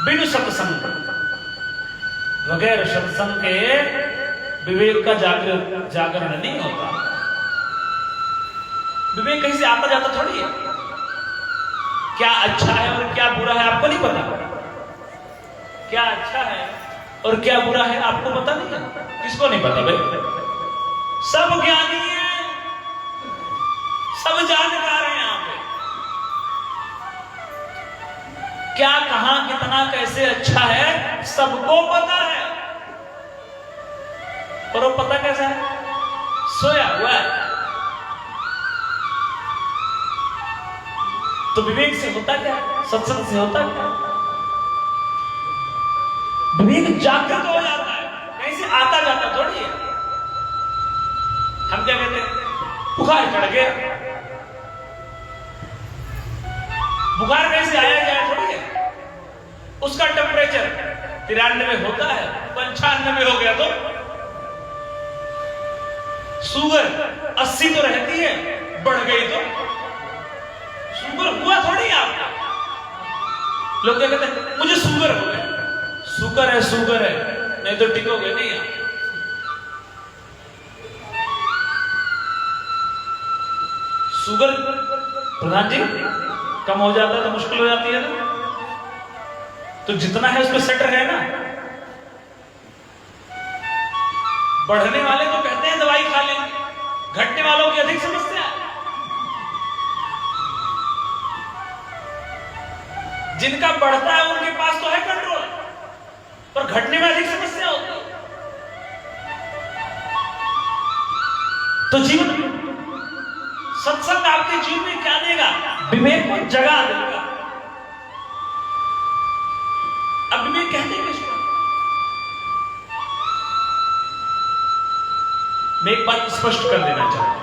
बिनु सत्संग, बगैर सत्संग के विवेक का जागरण नहीं होता। विवेक कहीं से आता जाता थोड़ी है। क्या अच्छा है और क्या बुरा है आपको नहीं पता। क्या अच्छा है और क्या बुरा है आपको पता नहीं है। किसको नहीं पता भाई? सब ज्ञानी हैं, सब जानकार हैं यहां पे। क्या कहां कितना कैसे अच्छा है सबको पता है, पर वो पता कैसा है? सोया हुआ है। तो विवेक से होता क्या? सत्संग से होता क्या? विवेक जागृत हो जाता है, कहीं से आता जाता थोड़ी है। हम क्या कहते हैं? बुखार चढ़ गया, बुखार कैसे आया जाए थोड़ी है। उसका टेम्परेचर 93 होता है, 95 हो गया तो शुगर 80 तो रहती है, बढ़ गई तो शुगर हुआ थोड़ी आपका। लोग क्या कहते हैं? मुझे शुगर हो गया। शुगर है, नहीं तो टिकोगे नहीं आप। शुगर प्रधान जी कम हो जाता है तो मुश्किल हो जाती है ना। तो जितना है उसमें सेट रहे ना। बढ़ने वाले तो कहते हैं दवाई खा लेंगे, घटने वालों की अधिक समस्या है। जिनका बढ़ता है उनके पास तो है कंट्रोल, पर घटने में अधिक समस्या होती है। तो जीवन सत्संग आपके जीवन में क्या देगा? विवेक को जगा देगा। अब विवेक कहते हैं किसको? मैं एक बात स्पष्ट कर देना चाहता हूं।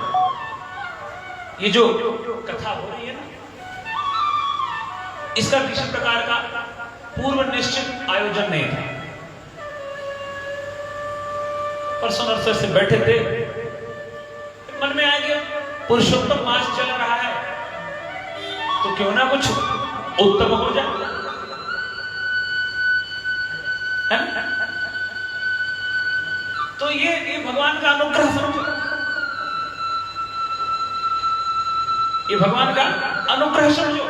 ये जो कथा हो रही है ना, इसका किसी प्रकार का पूर्व निश्चित आयोजन नहीं था। परसों नरसों से बैठे थे, मन में आ गया पुरुषोत्तम मास चल रहा है तो क्यों ना कुछ उत्तम हो जाए, है ना? तो ये भगवान का अनुग्रह समझो, ये भगवान का अनुग्रह समझो।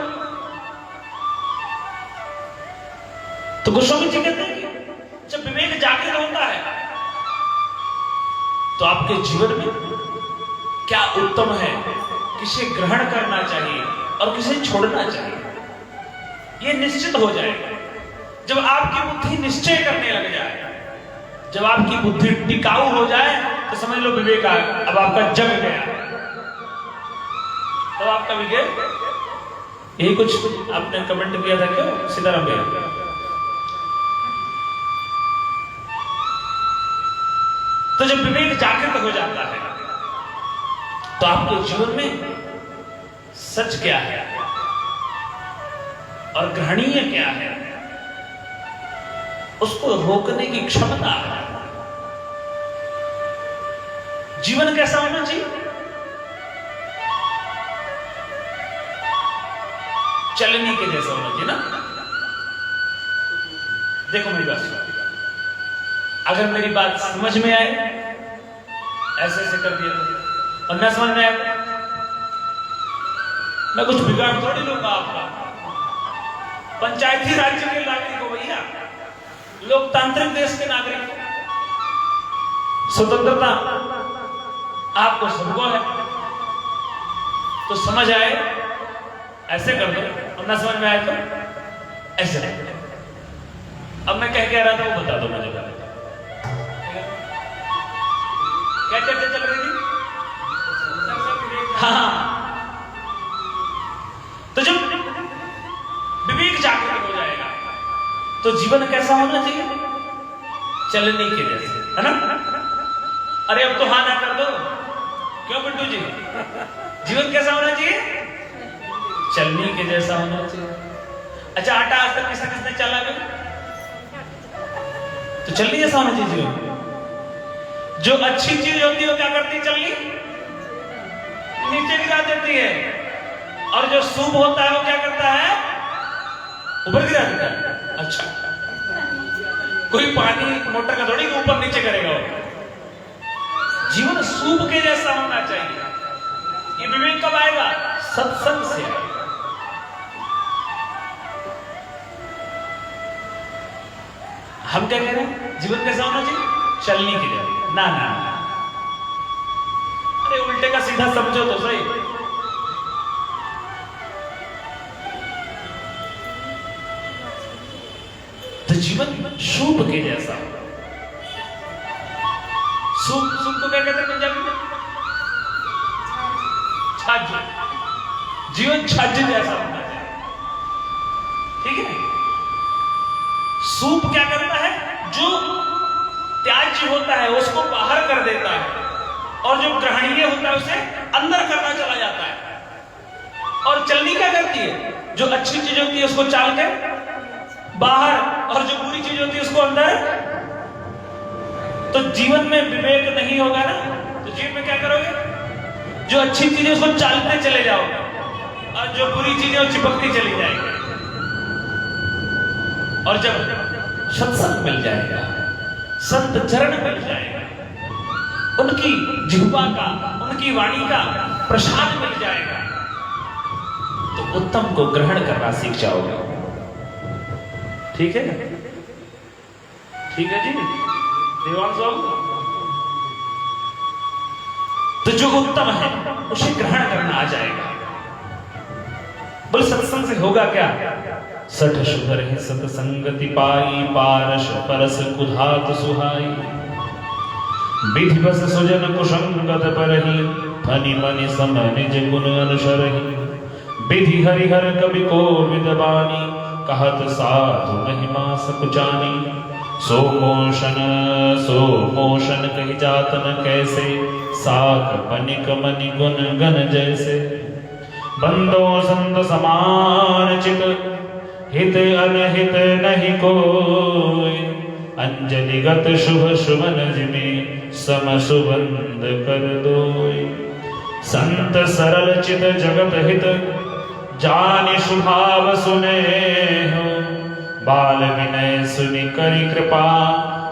तो गोस्वामी जी कहते हैं कि जब विवेक जागृत होता है तो आपके जीवन में क्या उत्तम है, किसे ग्रहण करना चाहिए और किसे छोड़ना चाहिए, यह निश्चित हो जाएगा। जब आपकी बुद्धि निश्चय करने लग जाए, जब आपकी बुद्धि टिकाऊ हो जाए तो समझ लो विवेक आ गया। अब आपका जग गया, तो आपका विवेक। यही कुछ आपने कमेंट किया था क्यों सीताराम भैया? तो जब विवेक जागृत हो जाता है तो आपके जीवन में सच क्या है और ग्रहणीय क्या है, उसको रोकने की क्षमता है। जीवन कैसा होना चाहिए? चलनी के जैसा होना चाहिए ना। देखो मेरी बात सुनो, अगर मेरी बात समझ में आए ऐसे ऐसे कर दिया और ना समझ में आए मैं कुछ बिगाड़ थोड़ी लूंगा आपका। पंचायती राज्य के नागरिक हो भैया, लोकतांत्रिक देश के नागरिक, स्वतंत्रता आपको सबको है, तो समझ आए ऐसे कर दो और ना समझ में आए तो ऐसे कर दो। अब मैं क्या रहा था वो बता दो मुझे। क्या चर्चा चल रही थी? हाँ, तो जब विवेक जागृत हो जाएगा तो जीवन कैसा होना चाहिए? चलने के जैसे, है ना? अरे अब तो हाँ ना कर दो, क्यों बिट्टू जी? जीवन कैसा होना चाहिए? चलने के जैसा होना चाहिए। अच्छा, आटा आज तक किसने किसने चला गया? तो चलनी जैसा होना चाहिए जीवन। जो अच्छी चीज होती है वो क्या करती है? चलनी नीचे गिरा देती है, और जो शुभ होता है वो क्या करता है? ऊपर गिरा देता है। अच्छा, कोई पानी मोटर का थोड़ी ऊपर नीचे करेगा वो। जीवन सूप के जैसा होना चाहिए। ये विवेक कब आएगा? सत्संग से। हम क्या कह रहे हैं? जीवन कैसा होना चाहिए? चलने के लिए। ना ना, अरे उल्टे का सीधा समझो तो सही। तो जीवन सूप के जैसा। सूप को क्या कहते हैं पंजाबी में? छाछ। जीवन छाछ जैसा होना चाहिए, ठीक है? सूप क्या करता है? जो त्याज्य होता है उसको बाहर कर देता है, और जो ग्रहणीय होता है उसे अंदर करना चला जाता है। और चलनी क्या करती है? जो अच्छी चीज होती है उसको चाल के बाहर, और जो बुरी चीज होती है उसको अंदर। तो जीवन में विवेक नहीं होगा ना, तो जीवन में क्या करोगे? जो अच्छी चीजें उसको चालते चले जाओ, और जो बुरी चीजें वो चिपकती चली जाएगी। और जब सत्संग मिल जाएगा, संत चरण मिल जाएगा, उनकी जिह्वा का, उनकी वाणी का प्रसाद मिल जाएगा, तो उत्तम को ग्रहण करना सीख जाओगे। ठीक है? ठीक है जी देवान साहब। तो जो उत्तम है उसे ग्रहण करना आ जाएगा। बोले सत्संग से होगा क्या? सठ सुधर है सतसंगति पाई, पारस परस कुधात सुहाई। विधि बस सुजन कुसंगत परहि, फनि मनि सम निज गुण अनुसरहि। विधि हरिहर कवि को विदबानी, कहत साधु महिमा सकुचानी। सो मोशन कहि जात न कैसे, साक बनिक मनि गुण गन जैसे। बंदो संत समान चित, हित अनहित नहीं कोई। अंजलिगत शुभ शुभन जिमि, सम सुबंध कर दोई। संत सरल चित जगत हित, जानि सुभाव सुने हो। बाल विनय सुनि करि कृपा,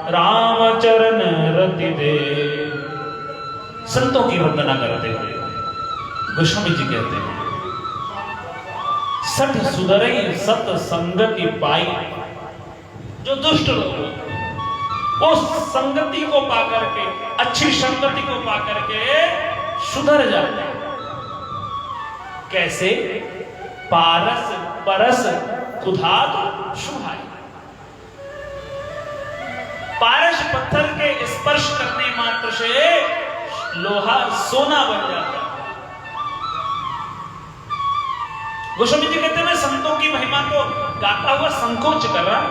राम चरण रति दे। संतों की वंदना करते हुए गोस्वामी जी कहते हैं, सठ सुधरई सत संगति पाई। जो दुष्ट लोग उस संगति को पाकर के, अच्छी संगति को पाकर के सुधर जाते हैं। कैसे? पारस परस कुधात सुहाई। पारस पत्थर के स्पर्श करने मात्र से लोहा सोना बन जाता है। गोस्वामी जी कहते हैं मैं संतों की महिमा को गाता हुआ संकोच कर रहा।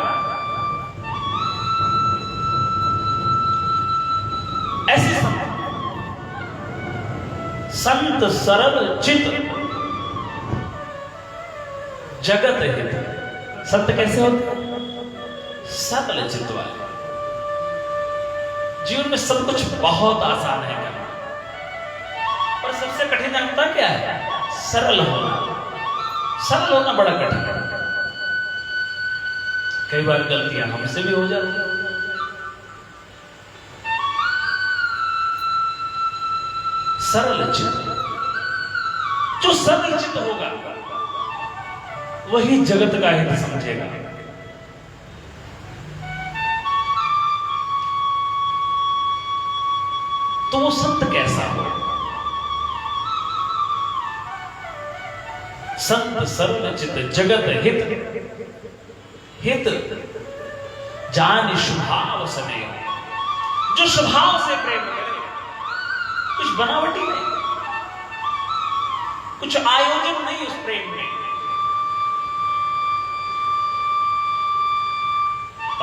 ऐसे संत सरल चित जगत हित। संत कैसे होते? सरल चित्त वाले। जीवन में सब कुछ बहुत आसान है करना, और सबसे कठिन जानता क्या है? सरल होना। सरल होना बड़ा कठिन है। कई बार गलतियां हमसे भी हो जाती हैं। सरल चित्त, जो सरल चित्त होगा वही जगत का हित समझेगा। तो वो संत कैसा हो? संत सरल चित्त जगत हित जान स्वभाव सने, जो स्वभाव से प्रेम करे, कुछ बनावटी नहीं, कुछ आयोजन नहीं उस प्रेम में।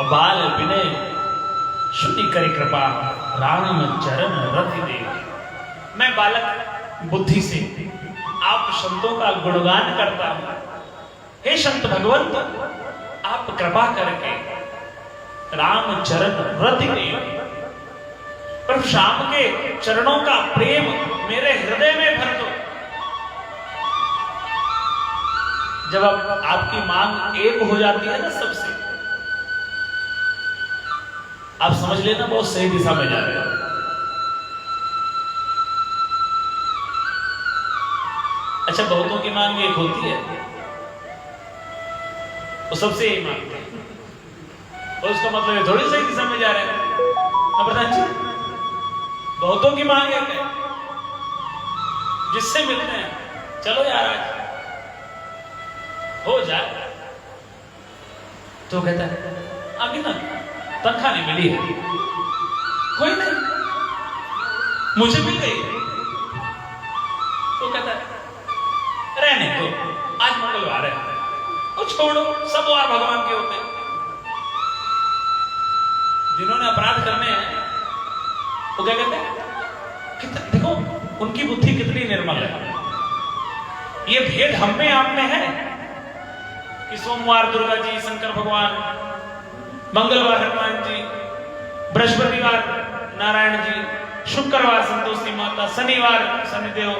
बाल विनय शुद्धि करी कृपा, राम चरण रति दे। मैं बालक बुद्धि से आप संतों का गुणगान करता हूं। हे संत भगवंत, आप कृपा करके राम चरण रति दे। प्रभु श्याम के चरणों का प्रेम मेरे हृदय में भर दो। जब आपकी मांग एक हो जाती है ना सबसे, आप समझ लेना बहुत सही दिशा में जा रहे हो। अच्छा, बहुतों की मांग एक होती है, वो सबसे यही मांगते हैं, और उसका मतलब ये थोड़ी सही दिशा में जा रहे हैं। प्रधान जी, बहुतों की मांग एक है, जिससे मिलते हैं चलो यार आज हो जाए, तो कहता है अभी ना तनख्वाह नहीं मिली है। कोई नहीं, मुझे मिल गई। तो कहता है रहने दो, आज मंगलवार है, वो छोड़ो, सब वार भगवान के होते हैं। जिन्होंने अपराध करने हैं वो क्या कहते हैं, देखो उनकी बुद्धि कितनी निर्मल है। ये भेद हम में आप में है कि सोमवार दुर्गा जी, शंकर भगवान, मंगलवार हनुमान जी, बृहस्पतिवार नारायण जी, शुक्रवार संतोषी माता, शनिवार शनिदेव,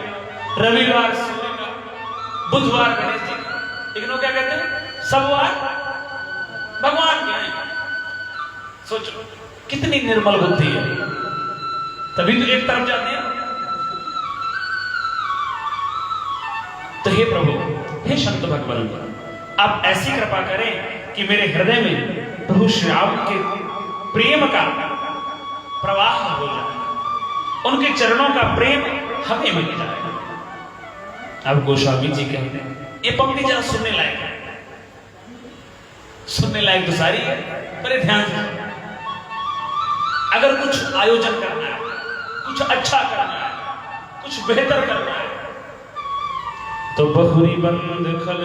रविवार सूर्य का, बुधवार गणेश जी। लेकिन वो क्या कहते हैं, सब वार भगवान के हैं। सोचो कितनी निर्मल बुद्धि है, तभी तो एक तरफ जाते हैं। तो हे प्रभु, हे संत भगवान, आप ऐसी कृपा करें कि मेरे हृदय में प्रभु श्री राम के प्रेम का प्रवाह हो जाए, उनके चरणों का प्रेम हमें मिल जाए। अब गोस्वामी जी कहते हैं, ये पंक्ति जरा सुनने लायक है, सुनने लायक तो सारी है, पर ध्यान से अगर कुछ आयोजन करना है, कुछ अच्छा करना है, कुछ बेहतर करना है, तो बहुरी बंद खल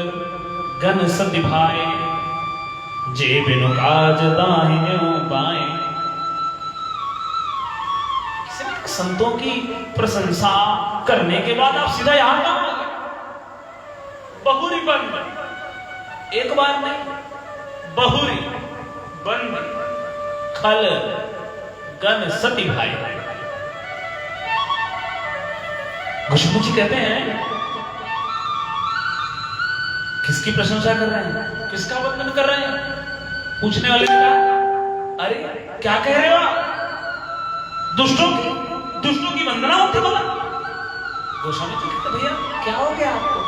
गन सति भाए, जे बिनु काज दाहिने बाएं। संतों की प्रशंसा करने के बाद आप सीधा यहां कहां आ गए? बहुरी बंद, एक बार नहीं, बहुरी बंद खल गन सति भाई। गोस्वामी जी कहते हैं, किसकी प्रशंसा कर रहे हैं, किसका वंदन कर रहे हैं? पूछने वाले ने कहा, अरे क्या कह रहे हो आप? दुष्टों की वंदना होती बोला। गोस्वामी जी कहते, भैया क्या हो गया आपको?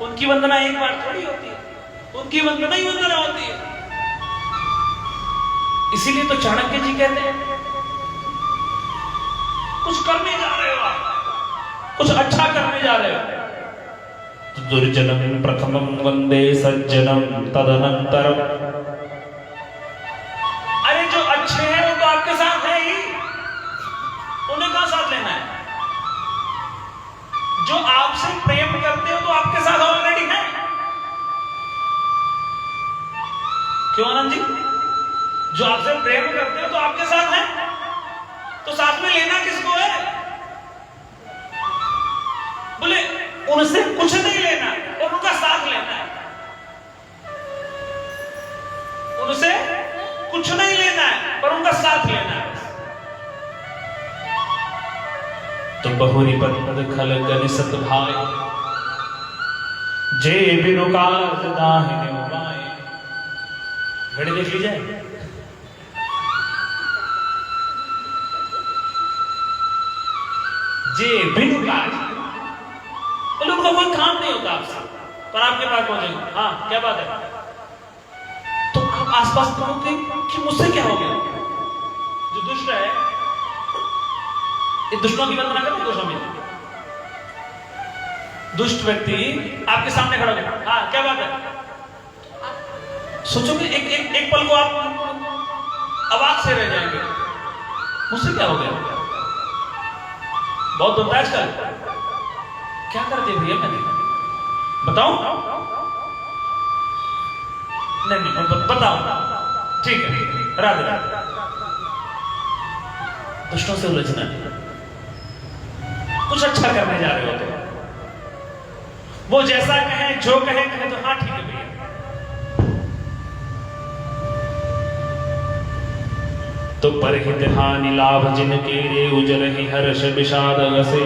उनकी वंदना एक बार थोड़ी होती है, उनकी वंदना ही वंदना होती है। इसीलिए तो चाणक्य जी कहते हैं, कुछ करने जा रहे हो आप, कुछ अच्छा करने जा रहे हो, दुर्जनम प्रथमम वंदे सज्जनम तदनंतरम। अरे जो अच्छे हैं वो तो आपके साथ है ही, उन्हें कहां साथ लेना है? जो आपसे प्रेम करते हो तो आपके साथ ऑलरेडी है। क्यों आनंद जी? जो आपसे प्रेम करते हो तो आपके साथ है, तो साथ में लेना किसको है? बोले उनसे कुछ नहीं लेना और उनका साथ लेना है। उनसे कुछ नहीं लेना है पर उनका साथ लेना है। तो बहुरी पद खल गनि सत भाई, जे बिनु काज दाहिने बाएं। घड़ी देख लीजिए। जे बिनु काज, तो लोगों का कोई काम नहीं होता आपसे, पर आपके पास पहुंचेंगे। हाँ क्या बात है, तो आप आसपास पहुंचते कि मुझसे क्या हो गया। जो दुष्ट है, ये दुष्टों की वंदना करते दोषों में। दुष्ट व्यक्ति आपके सामने खड़ा हो, हाँ क्या बात है, सोचोगे एक पल को आप अवाक से रह जाएंगे, मुझसे क्या हो गया। बहुत होता है आजकल, क्या करते भैया मैंने बताऊं, नहीं बताओ, ठीक है राधे राधे। दुष्टों से उलझना, कुछ अच्छा करने जा रहे होते, वो जैसा कहें जो कहें तो हाँ ठीक है भैया। तो परहित हानि लाभ जिनके रे उजर ही हर्ष विषाद से,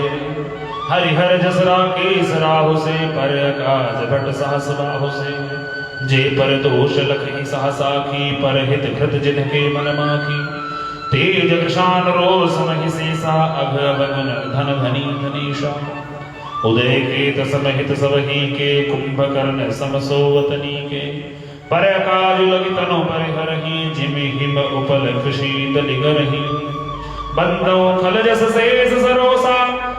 हरिहर जसरा केस राहु से, पर काज भट सहस बाहु से। जे पर दोष लखि सहसा की, परहित कृत जिनके मन माखी। तेज कृशान रोष महि शेषा, अघ बगन धन धनी धनीषा। उदय के तसमहित सबही के, कुंभकर्ण समसोवतनी के। पर काज लगी तनु परिहरहि, जिमि हिम उपल खुशी दलिगरहि। बंदो खल जस शेष सरोसा,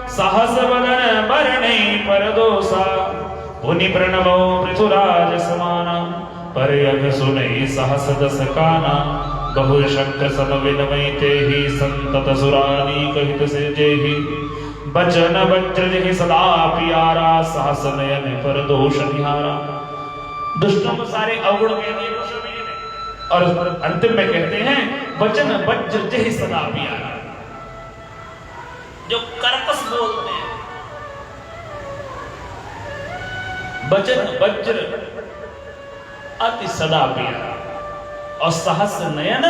सहस बदन बरणे परदोसा। पुनि प्रणवो पृथुराज समाना, पर यज्ञ सुनहि सहस दस काना। बहु शक्र सम विनमय तेहि, संतत सुरानी कहित से जेहि। बचन वज्र जहि सदा प्यारा, सहस नयन पर दोष निहारा। दुष्टों को सारे अवगुण कह दिए और अंतिम में कहते हैं वचन वज्र जहि सदा प्यारा। जो कर्कश बोलते हैं, वचन वज्र अति सदा प्यारा। और सहस नयन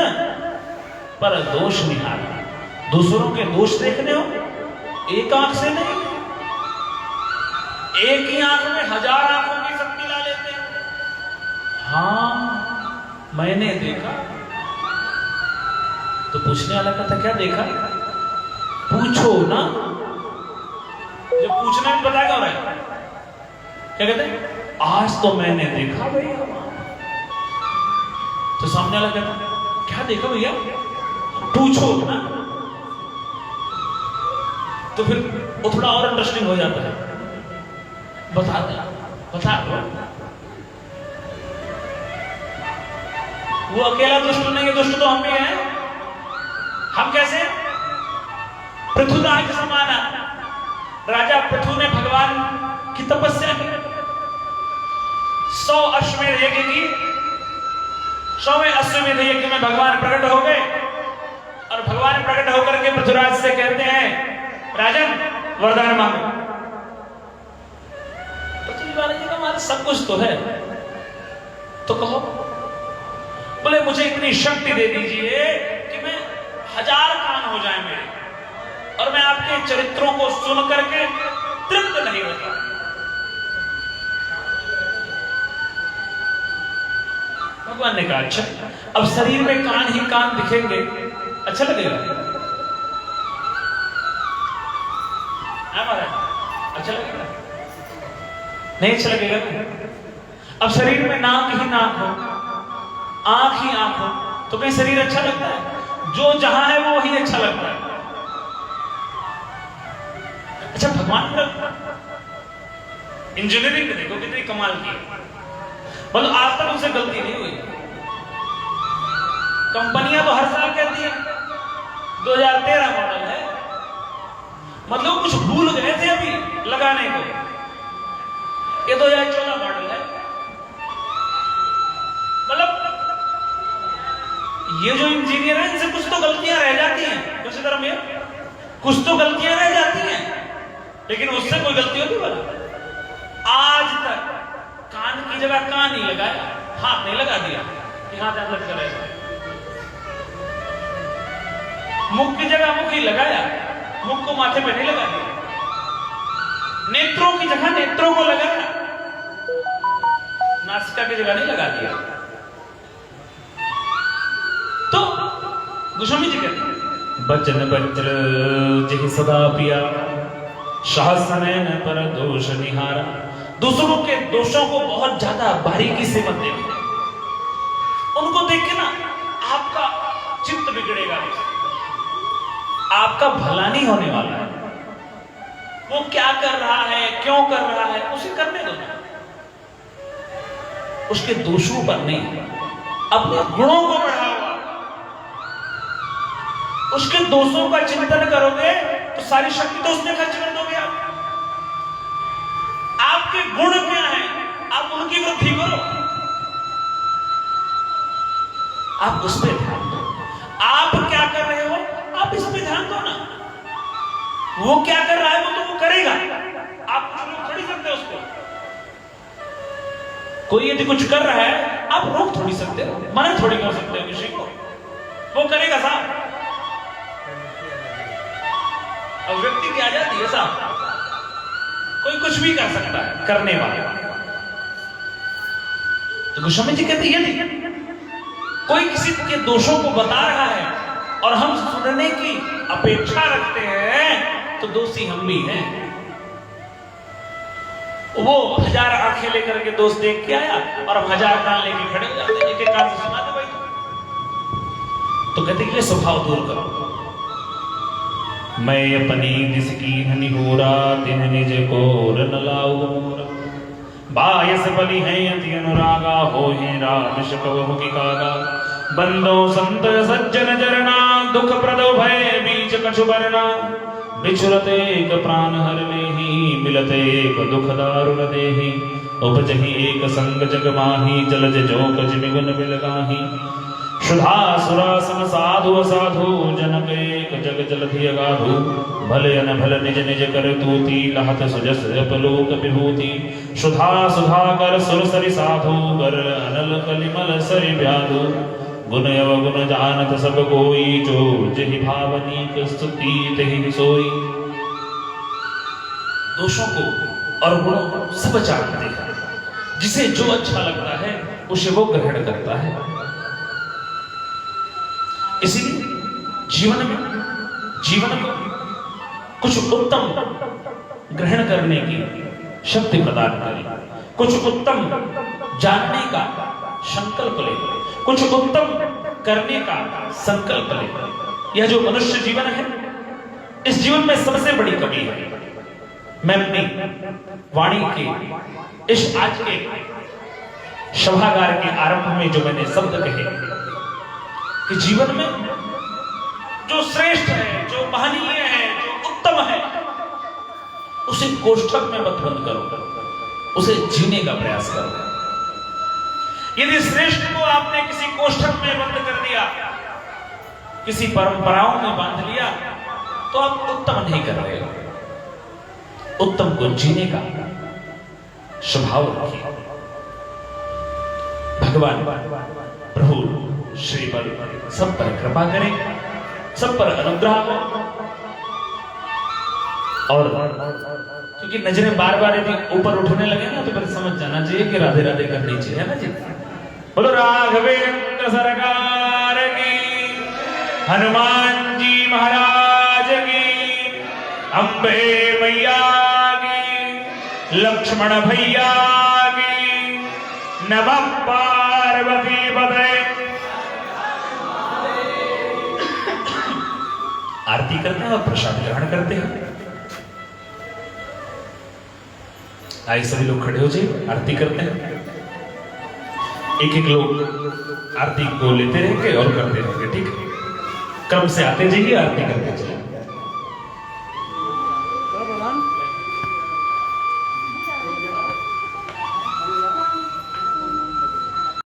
पर दोष निहारा। दूसरों के दोष देखने हो, एक आंख से नहीं, एक ही आंख में 1000 आंखों की शक्ति ला लेते हैं। हाँ मैंने देखा, तो पूछने वाला कहता क्या देखा, पूछो ना। जो पूछने में बताएगा हो रहा है, क्या कहते हैं, आज तो मैंने देखा भैया। तो सामने वाला कहता क्या देखा भैया, पूछो ना। तो फिर वो थोड़ा और इंटरेस्टिंग हो जाता है, बता दो। वो अकेला दुष्ट नहीं है, दुष्ट तो हम भी हैं। हम कैसे, पृथुराज समाना। राजा पृथु ने भगवान की तपस्या की, 100 अश्वमेध यज्ञ की। 100वें अश्वमेध यज्ञ में भगवान प्रकट हो गए और भगवान प्रकट होकर के पृथुराज से कहते हैं राजन वरदान मांगो। पृथ्वीराज जी का हमारा सब कुछ तो है, तो कहो। बोले मुझे इतनी शक्ति दे दीजिए कि मैं 1000 कान हो जाए मेरे, और मैं आपके चरित्रों को सुन करके तृप्त नहीं होता। भगवान ने कहा अच्छा, अब शरीर में कान ही कान दिखेंगे, अच्छा लगेगा? अच्छा लगेगा? नहीं अच्छा लगेगा। अब शरीर में नाक ही नाक हो, आंख ही आंख हो, तो कहीं शरीर अच्छा लगता है? जो जहां है वो वही अच्छा लगता है। अच्छा भगवान इंजीनियरिंग देखो कितनी कमाल की, मतलब आज तक उनसे गलती नहीं हुई। कंपनियां तो हर साल कहती है 2013 मॉडल है, मतलब कुछ भूल गए थे अभी लगाने को। ये 2014 मॉडल है। मतलब ये जो इंजीनियर है इनसे कुछ तो गलतियां रह जाती हैं, उसी तरह में कुछ तो गलतियां रह जाती हैं, लेकिन उससे कोई गलती होती बना। आज तक कान की जगह कान नहीं लगाया, हाथ नहीं लगा दिया कि हाथ ऐसा करेगा। मुख की जगह मुख ही लगाया, मुख को माथे पे नहीं लगा दिया। नेत्रों की जगह नेत्रों को लगाया, नासिका की जगह नहीं लगा दिया। तो गोस्वामी जी कहते हैं बचन वज्र जिहि सदा पिया शासन पर दोष निहारा। दूसरों के दोषों को बहुत ज्यादा बारीकी से मत देखो, उनको देख के ना आपका चित्त बिगड़ेगा, आपका भला नहीं होने वाला है। वो क्या कर रहा है, क्यों कर रहा है, उसे करने दो, उसके दोषों पर नहीं, अपने गुणों को बढ़ाओ। उसके दोषों का चिंतन करोगे तो सारी शक्ति तो उसमें खर्च कर दोगे आप। आपके गुण क्या है, आप उनकी वृद्धि करो, आप उस पर ध्यान दो। आप क्या कर रहे हो, आप इस पे ध्यान दो ना। वो क्या कर रहा है वो तो वो करेगा, आप कुछ रोक थोड़ी सकते हो उसको। कोई यदि कुछ कर रहा है आप रोक थोड़ी सकते हो, मना थोड़ी कर सकते हो किसी को, वो करेगा साहब। अब व्यक्ति की आजादी है साहब, कोई कुछ भी कर सकता है करने वाला। तो गोस्वामी जी कहते यदि कोई किसी के दोषों को बता रहा है और हम सुनने की अपेक्षा रखते हैं तो दोषी हम भी हैं। वो 1000 आंखें लेकर के दोष देख के आया और हम 1000 कान लेके खड़े हो जाते हैं, एक एक कान से सुना दे भाई। तो कहते कि ये स्वभाव दूर करो। मैं अपनी दिस की हनि होरा दिन निज को न लाऊ मोरा। बायस बलि है अति अनुरागा हो ही रामिश कवहु की कागा। बंदो संत सज्जन जरना दुख प्रदो भय बीच कछु बरना। बिछुरते एक प्राण हर लेहि मिलते एक दुख दारुण देहि। उपजहि एक संग जग माही जलज जो कज मिगुन बिलगाही। सुधा सुरा सम साधु असाधु जनक एक जग जलधि अगाधु। भले अनभल निज निज कर तूती लहत सुजस अपलोक विभूति। सुधा सुधा कर सुर सरि साधु कर अनल कलिमल सरि व्याधु। गुण अवगुण जानत सब कोई जो जहि भावनीक स्तुति तहि सोई। दोषों को और गुणों को सब जानते हैं, जिसे जो अच्छा लगता है उसे वो ग्रहण करता है। इसीलिए जीवन को कुछ उत्तम ग्रहण करने की शक्ति प्रदान करें, कुछ उत्तम जानने का संकल्प ले, कुछ उत्तम करने का संकल्प ले। यह जो मनुष्य जीवन है, इस जीवन में सबसे बड़ी कमी है। मैं अपनी वाणी के इस आज के सभागार के आरंभ में जो मैंने शब्द कहे कि जीवन में जो श्रेष्ठ है, जो महनीय है, जो उत्तम है, उसे कोष्ठक में मत बंद करो, उसे जीने का प्रयास करो। यदि श्रेष्ठ को आपने किसी कोष्ठक में बंद कर दिया, किसी परंपराओं में बांध लिया, तो आप उत्तम नहीं कर रहे हो। उत्तम को जीने का स्वभाव रखिए। भगवान प्रभु श्री बल सब पर कृपा करें, सब पर अनुग्रह हो। और क्योंकि नजरें बार बार यदि ऊपर उठने लगे ना तो फिर समझ जाना चाहिए कि राधे राधे करनी चाहिए, है ना जी। बोलो राघवेंद्र सरकार की, हनुमान जी महाराज की, अम्बे मैया की, लक्ष्मण भैया की, नमः पार्वती पते। आरती करते हैं और प्रसाद ग्रहण करते हैं। आइए सभी लोग खड़े हो जाइए, आरती करते हैं। एक एक लोग आरती को लेते रहेंगे और करते रहेंगे, ठीक है। क्रम से आते जाइए, आरती करते जाइए।